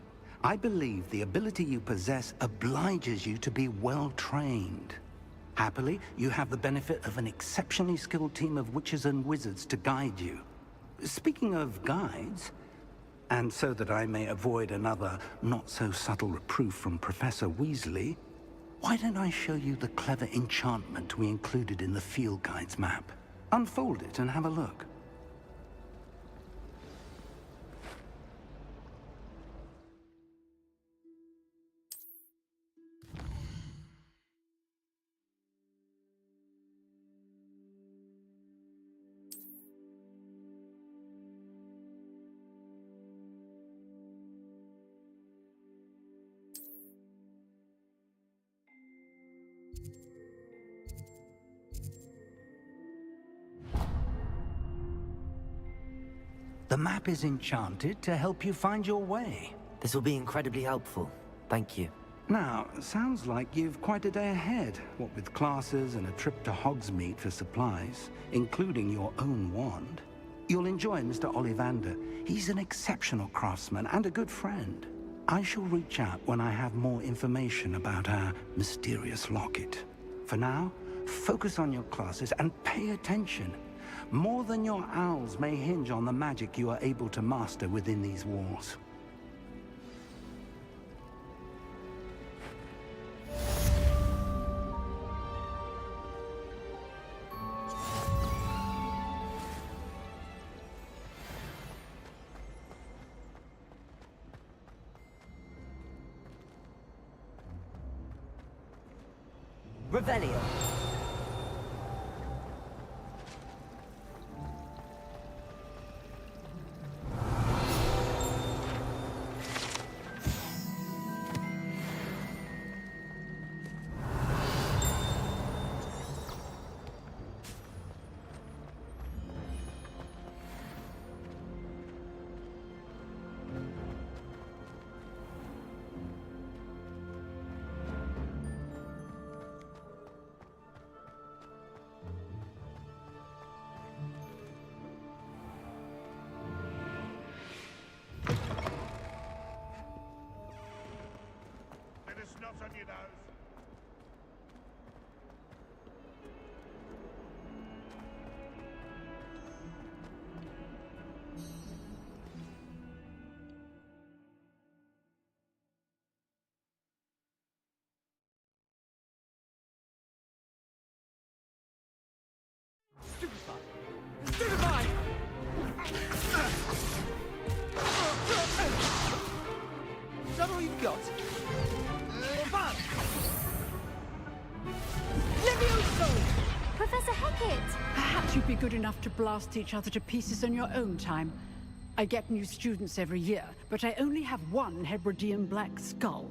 I believe the ability you possess obliges you to be well-trained. Happily, you have the benefit of an exceptionally skilled team of witches and wizards to guide you. Speaking of guides, and so that I may avoid another not-so-subtle reproof from Professor Weasley, why don't I show you the clever enchantment we included in the field guide's map? Unfold it and have a look. The map is enchanted to help you find your way. This will be incredibly helpful. Thank you. Now, sounds like you've quite a day ahead, what with classes and a trip to Hogsmeade for supplies, including your own wand. You'll enjoy Mr. Ollivander. He's an exceptional craftsman and a good friend. I shall reach out when I have more information about our mysterious locket. For now, focus on your classes and pay attention. More than your owls may hinge on the magic you are able to master within these walls. Revelio. On your nose. Stupefy! Is that all you've got? Professor Hecat! Perhaps you'd be good enough to blast each other to pieces on your own time. I get new students every year, but I only have one Hebridean black skull.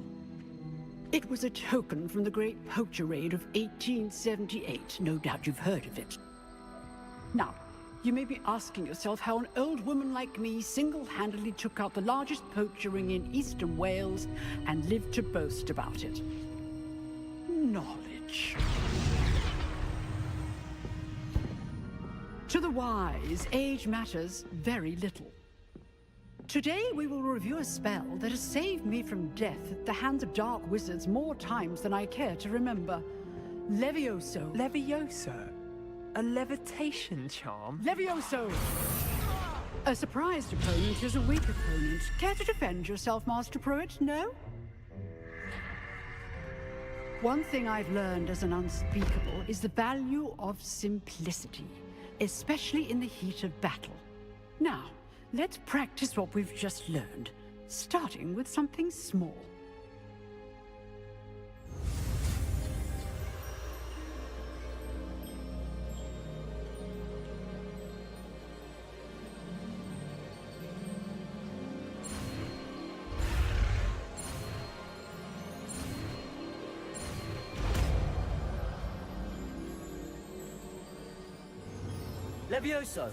It was a token from the Great Poacher Raid of 1878. No doubt you've heard of it. Now, you may be asking yourself how an old woman like me single-handedly took out the largest poacher ring in eastern Wales and lived to boast about it. Knowledge. To the wise, age matters very little. Today we will review a spell that has saved me from death at the hands of dark wizards more times than I care to remember. Levioso. Levioso? A levitation charm? Levioso! A surprised opponent is a weak opponent. Care to defend yourself, Master Pruitt? No? One thing I've learned as an unspeakable is the value of simplicity, especially in the heat of battle. Now, let's practice what we've just learned, starting with something small. Levioso!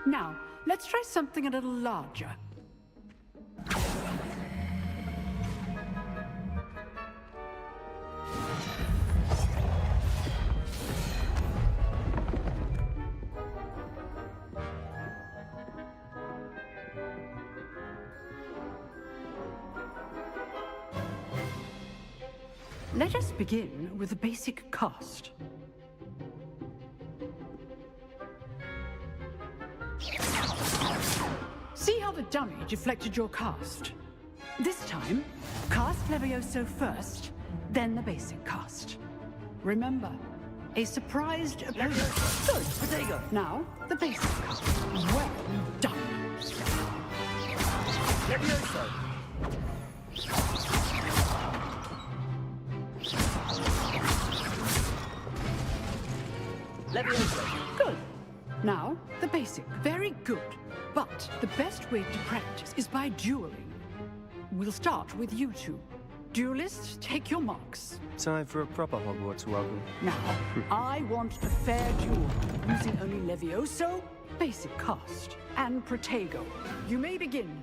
Now, let's try something a little larger. Let us begin with the basic cast. See how the dummy deflected your cast? This time, cast Levioso first, then the basic cast. Remember, a surprised appearance. Good, Potato. Now, the basic cast. Well done. Levioso! Levioso. Good. Now, the basic. Very good. But the best way to practice is by dueling. We'll start with you two. Duelists, take your marks. Time for a proper Hogwarts welcome. Now, I want a fair duel, using only Levioso, basic cast, and Protego. You may begin.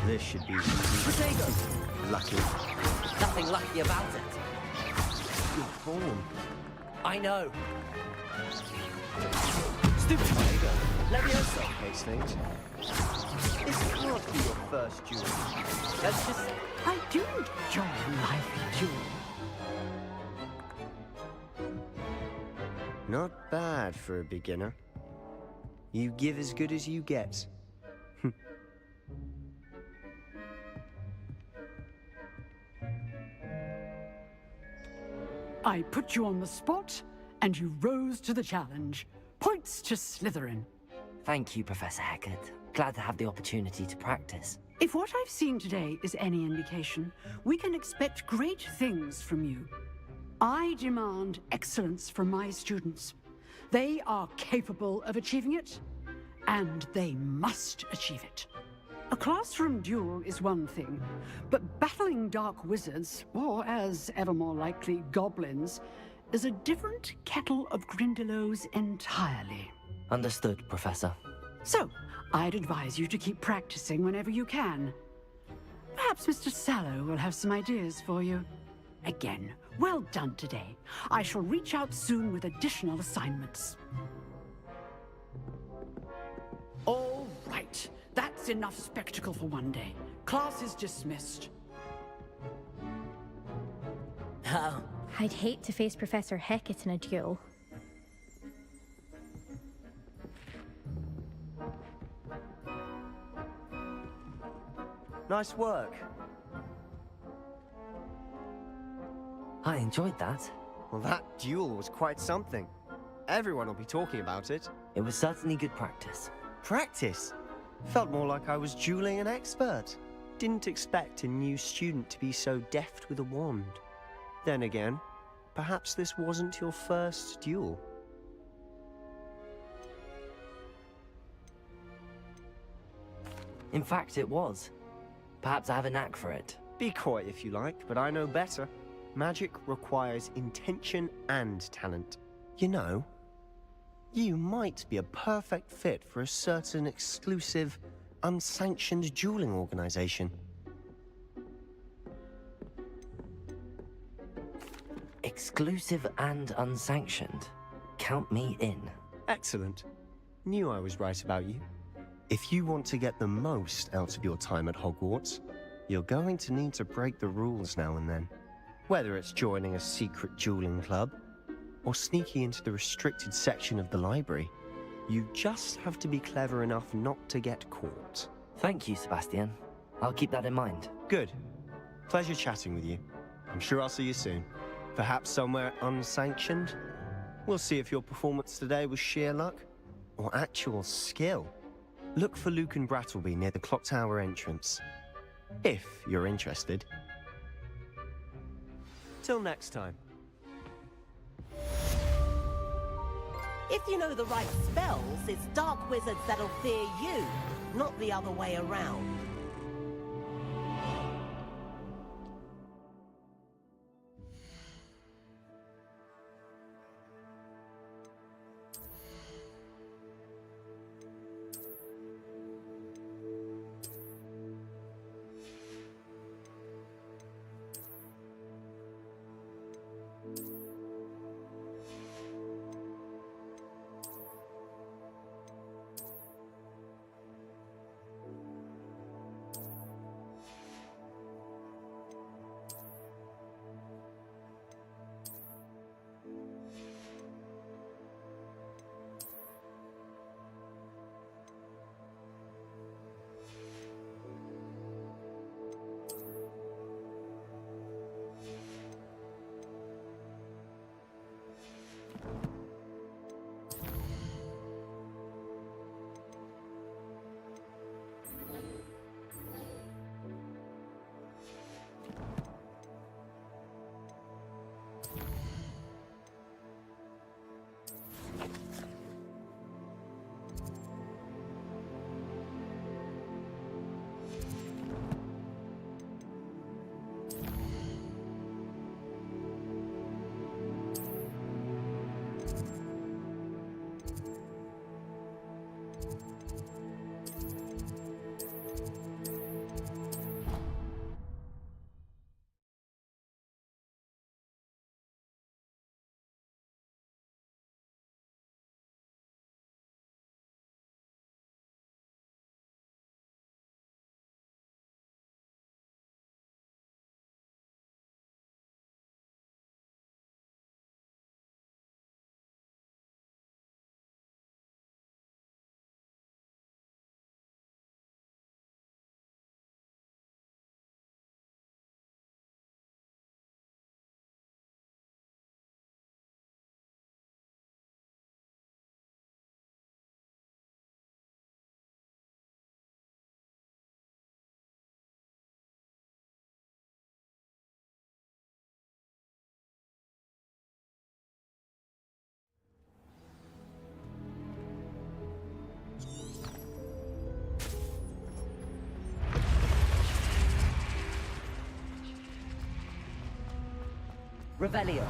This should be Protego! lucky. Nothing lucky about it. Good form. I know. Stupid Protego. Levioso case things. This can't be your first duel. Let's just... I do enjoy a lively duel. Not bad for a beginner. You give as good as you get. I put you on the spot, and you rose to the challenge. Points to Slytherin. Thank you, Professor Hecat. Glad to have the opportunity to practice. If what I've seen today is any indication, we can expect great things from you. I demand excellence from my students. They are capable of achieving it, and they must achieve it. A classroom duel is one thing, but battling dark wizards, or as ever more likely, goblins, is a different kettle of Grindylows entirely. Understood, Professor. So, I'd advise you to keep practicing whenever you can. Perhaps Mr. Sallow will have some ideas for you. Again, well done today. I shall reach out soon with additional assignments. All right. That's enough spectacle for one day. Class is dismissed. Oh. I'd hate to face Professor Hecat in a duel. Nice work. I enjoyed that. Well, that duel was quite something. Everyone will be talking about it. It was certainly good practice. Practice? Felt more like I was dueling an expert. Didn't expect a new student to be so deft with a wand. Then again, perhaps this wasn't your first duel. In fact, it was. Perhaps I have a knack for it. Be coy if you like, but I know better. Magic requires intention and talent. You know, you might be a perfect fit for a certain exclusive, unsanctioned dueling organization. Exclusive and unsanctioned. Count me in. Excellent. Knew I was right about you. If you want to get the most out of your time at Hogwarts, you're going to need to break the rules now and then. Whether it's joining a secret dueling club, or sneaking into the restricted section of the library, you just have to be clever enough not to get caught. Thank you, Sebastian. I'll keep that in mind. Good. Pleasure chatting with you. I'm sure I'll see you soon. Perhaps somewhere unsanctioned? We'll see if your performance today was sheer luck, or actual skill. Look for Luke and Brattleby near the Clock Tower entrance. If you're interested. Till next time. If you know the right spells, it's dark wizards that'll fear you, not the other way around. Revelio.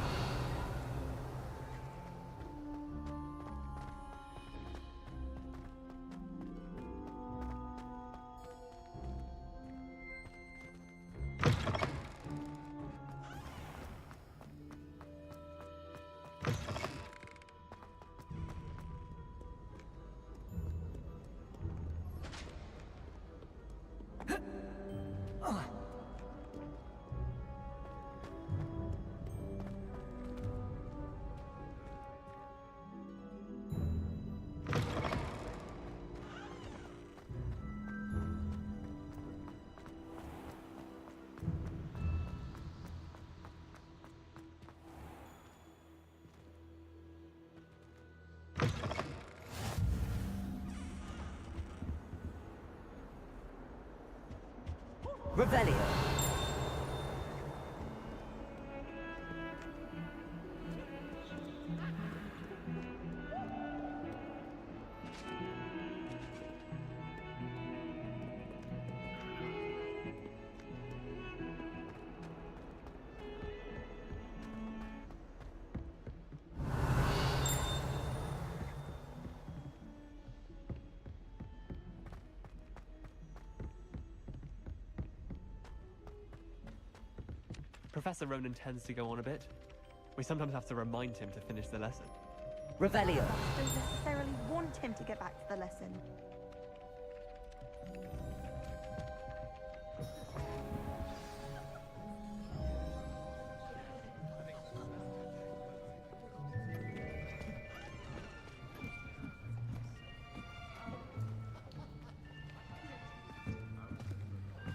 Revelio. Professor Ronan tends to go on a bit. We sometimes have to remind him to finish the lesson. Revelio. Don't necessarily want him to get back to the lesson.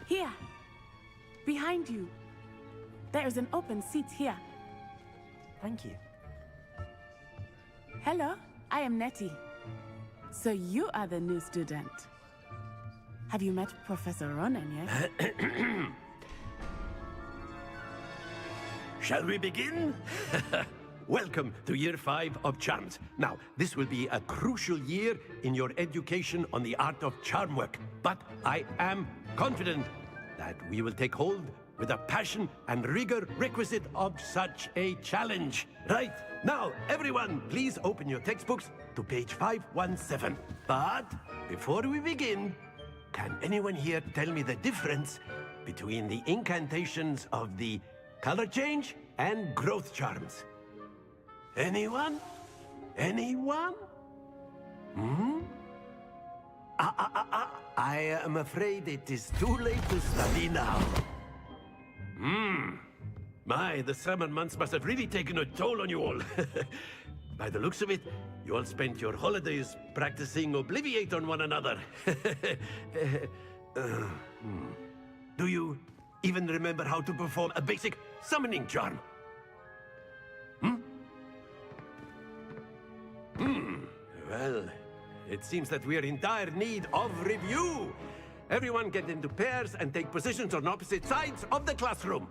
Here! Behind you! There's an open seat here. Thank you. Hello, I am Nettie. So you are the new student. Have you met Professor Ronan yet? Shall we begin? Welcome to Year 5 of Charms. Now, this will be a crucial year in your education on the art of charm work. But I am confident that we will take hold with a passion and rigor requisite of such a challenge. Right, now, everyone, please open your textbooks to page 517. But before we begin, can anyone here tell me the difference between the incantations of the color change and growth charms? Anyone? Anyone? I am afraid it is too late to study now. My, the summer months must have really taken a toll on you all. By the looks of it, you all spent your holidays practicing Obliviate on one another. Do you even remember how to perform a basic summoning charm? Well, it seems that we are in dire need of review. Everyone get into pairs and take positions on opposite sides of the classroom.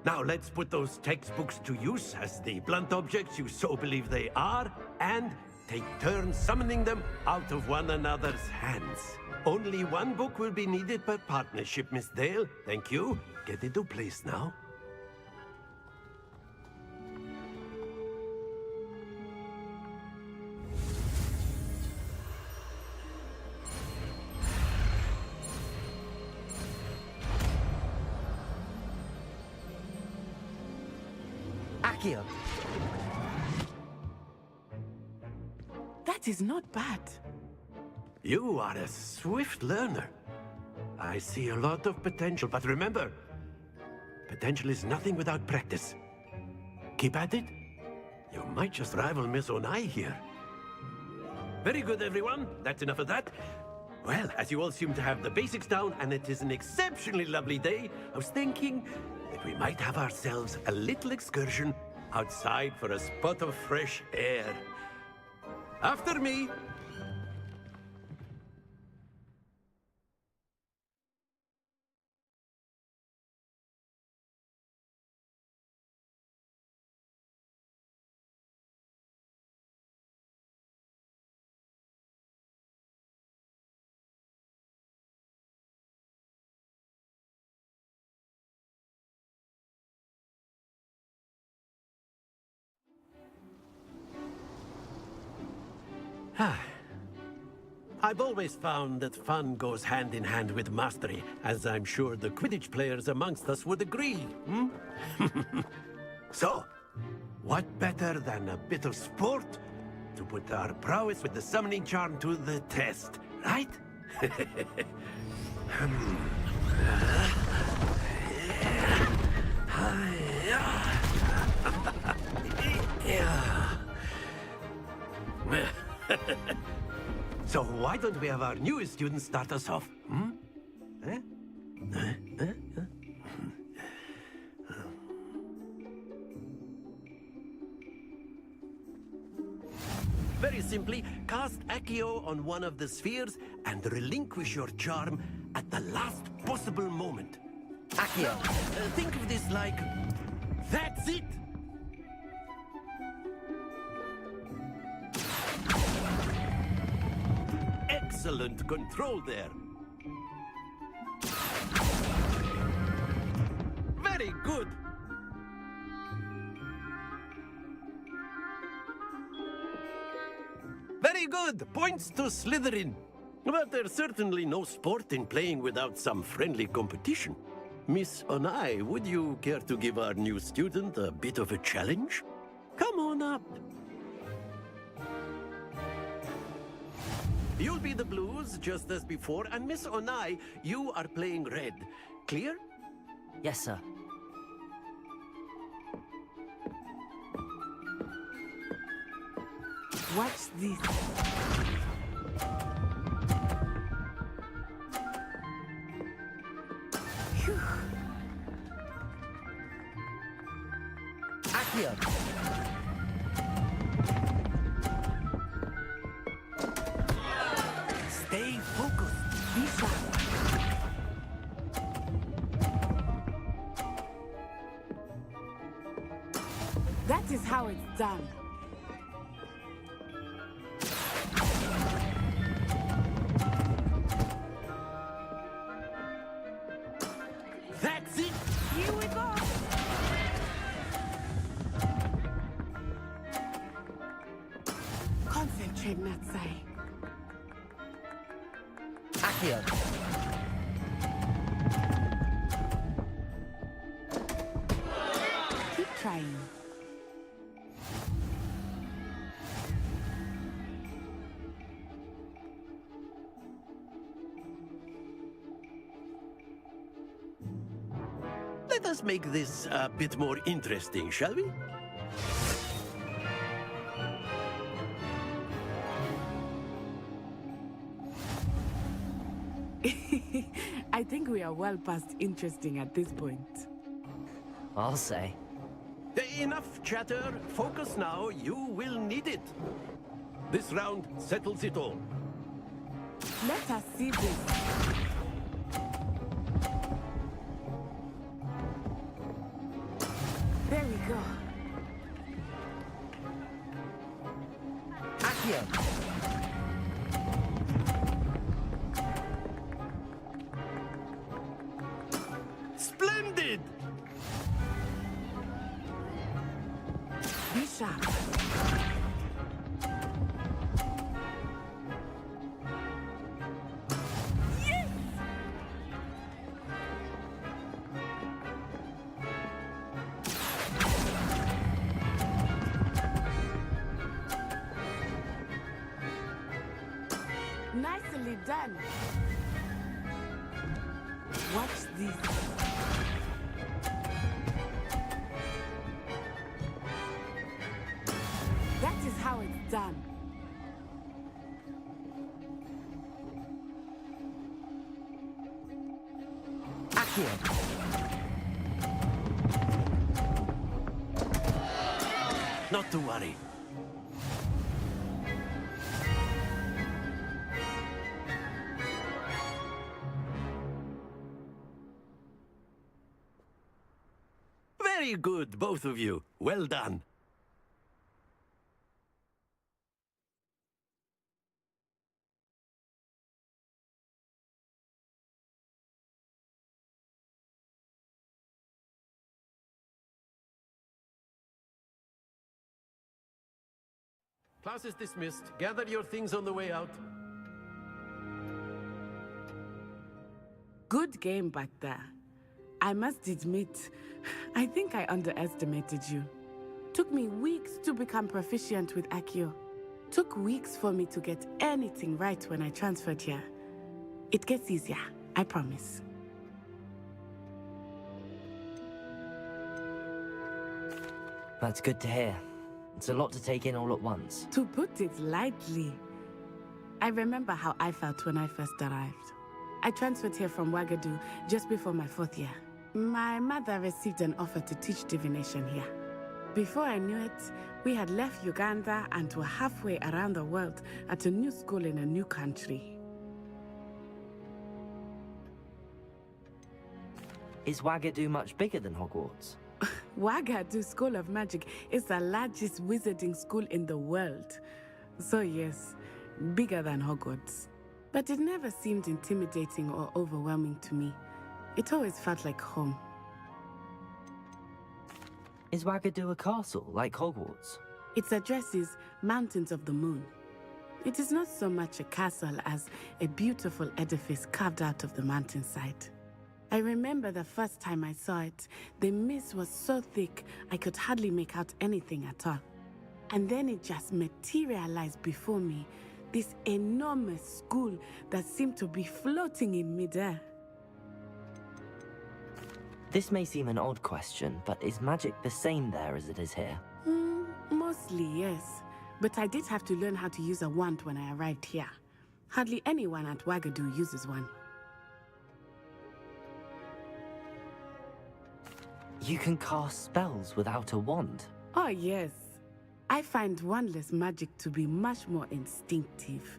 Now let's put those textbooks to use as the blunt objects you so believe they are, and take turns summoning them out of one another's hands. Only one book will be needed per partnership, Miss Dale. Thank you. Get into place now. Accio. That is not bad. You are a swift learner. I see a lot of potential, but remember, potential is nothing without practice. Keep at it. You might just rival Miss Onai here. Very good, everyone. That's enough of that. Well, as you all seem to have the basics down, and it is an exceptionally lovely day, I was thinking that we might have ourselves a little excursion outside for a spot of fresh air. After me. I've always found that fun goes hand in hand with mastery, as I'm sure the Quidditch players amongst us would agree, hmm? So, what better than a bit of sport to put our prowess with the summoning charm to the test, right? So why don't we have our newest student start us off? Hmm? Eh? Very simply, cast Accio on one of the spheres and relinquish your charm at the last possible moment. Accio. Think of this like... That's it! Excellent control there. Very good. Very good. Points to Slytherin. But there's certainly no sport in playing without some friendly competition. Miss Onai, would you care to give our new student a bit of a challenge? Come on up. You'll be the blues, just as before, and Miss Onai, you are playing red. Clear? Yes, sir. Watch this. Phew. Accio. Stay focused. Be sharp. That is how it's done. That's it! Here we go! Concentrate, Natsai. Accio. Keep trying. Let us make this a bit more interesting, shall we? I think we are well past interesting at this point. I'll say. Enough chatter. Focus now. You will need it. This round settles it all. Let us see this. There we go. Accio. Splendid! Be sharp. Yes! Nicely done. Watch this. That is how it's done. Accio. Not to worry. Very good, both of you. Well done. Class is dismissed. Gather your things on the way out. Good game back there. I must admit, I think I underestimated you. Took me weeks to become proficient with Accio. Took weeks for me to get anything right when I transferred here. It gets easier, I promise. That's good to hear. It's a lot to take in all at once. To put it lightly, I remember how I felt when I first arrived. I transferred here from Wagadu just before my 4th year. My mother received an offer to teach divination here. Before I knew it, we had left Uganda and were halfway around the world at a new school in a new country. Is Wagadu much bigger than Hogwarts? Wagadu School of Magic is the largest wizarding school in the world. So yes, bigger than Hogwarts. But it never seemed intimidating or overwhelming to me. It always felt like home. Is Wagadu a castle, like Hogwarts? Its address is Mountains of the Moon. It is not so much a castle as a beautiful edifice carved out of the mountainside. I remember the first time I saw it, the mist was so thick I could hardly make out anything at all. And then it just materialized before me, this enormous school that seemed to be floating in midair. This may seem an odd question, but is magic the same there as it is here? Mostly, yes. But I did have to learn how to use a wand when I arrived here. Hardly anyone at Wagadu uses one. You can cast spells without a wand? Oh, yes. I find wandless magic to be much more instinctive.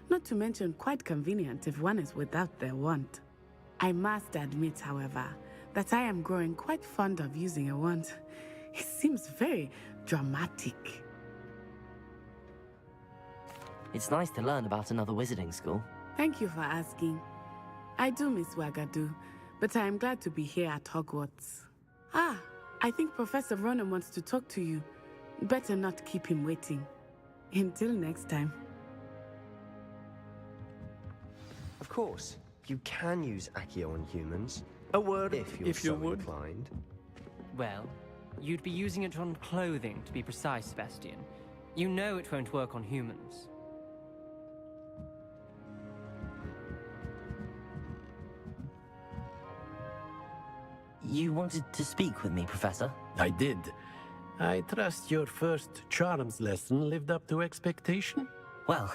Not to mention quite convenient if one is without their wand. I must admit, however, that I am growing quite fond of using a wand. It seems very dramatic. It's nice to learn about another wizarding school. Thank you for asking. I do miss Wagadu, but I am glad to be here at Hogwarts. Ah, I think Professor Ronan wants to talk to you. Better not keep him waiting. Until next time. Of course, you can use Accio on humans. A word, if you're so inclined. Well, you'd be using it on clothing, to be precise, Sebastian. You know it won't work on humans. You wanted to speak with me, Professor? I did. I trust your first charms lesson lived up to expectation? Well,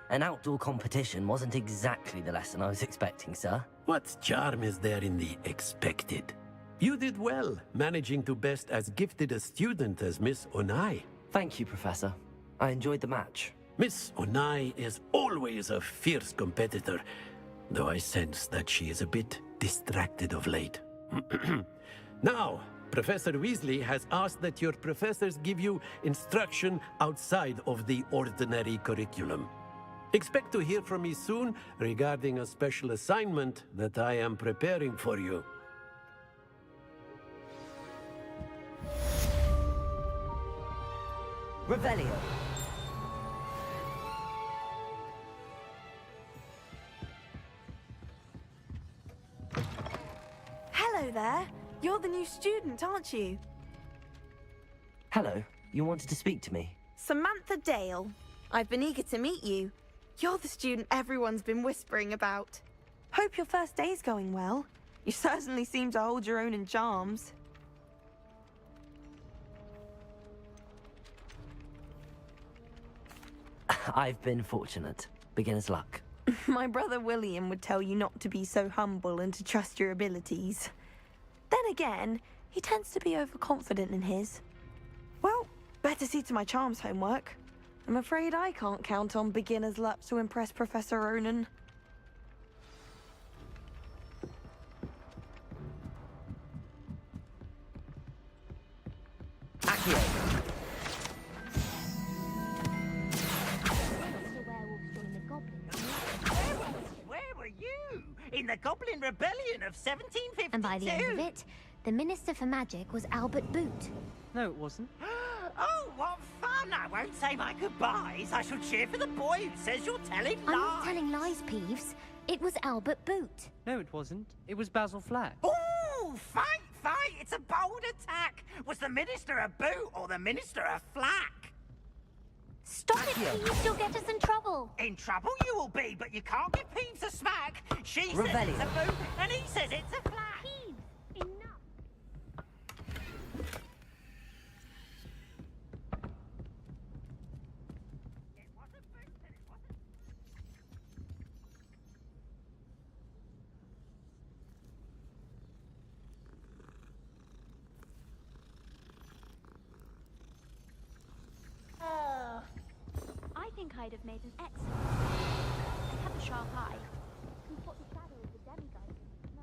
an outdoor competition wasn't exactly the lesson I was expecting, sir. What charm is there in the expected? You did well, managing to best as gifted a student as Miss Onai. Thank you, Professor. I enjoyed the match. Miss Onai is always a fierce competitor, though I sense that she is a bit distracted of late. Now, Professor Weasley has asked that your professors give you instruction outside of the ordinary curriculum. Expect to hear from me soon regarding a special assignment that I am preparing for you. Revelio. Hello there. You're the new student, aren't you? Hello. You wanted to speak to me? Samantha Dale. I've been eager to meet you. You're the student everyone's been whispering about. Hope your first day's going well. You certainly seem to hold your own in charms. I've been fortunate. Beginner's luck. My brother William would tell you not to be so humble and to trust your abilities. Then again, he tends to be overconfident in his. Well, better see to my charms homework. I'm afraid I can't count on beginner's luck to impress Professor Ronan. Where were you? In the Goblin Rebellion of 1752? And by the end of it, the Minister for Magic was Albert Boot. No, it wasn't. Oh, what fun! on, I won't say my goodbyes. I shall cheer for the boy who says you're telling lies. I'm not telling lies, Peeves. It was Albert Boot. No, it wasn't. It was Basil Flack. Ooh, fight! It's a bold attack. Was the minister a boot or the minister a flack? Stop it, Peeves. You'll get us in trouble. In trouble you will be, but you can't give Peeves a smack. She says Revelio. it's a boot, and he says it's a flack. Peeves, enough. I think I'd have made an excellent. I have a sharp eye. Can spot the shadow of the demigod in the snow.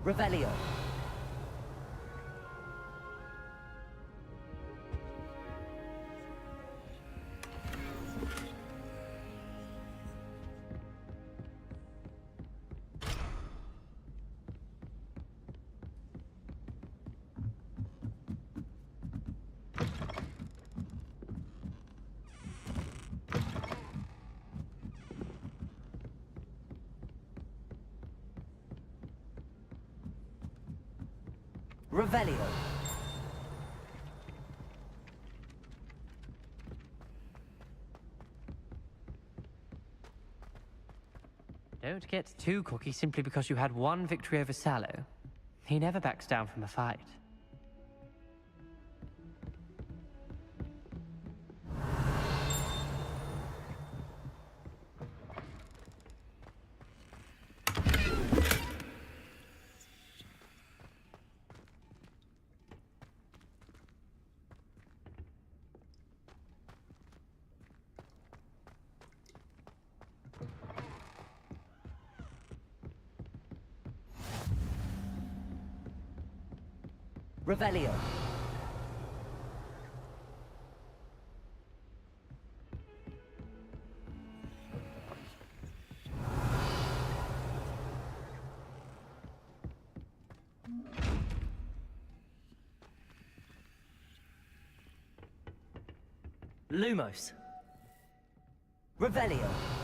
Revelio. Revelio. Don't get too cocky simply because you had one victory over Sallow. He never backs down from a fight. Revelio. Lumos. Revelio.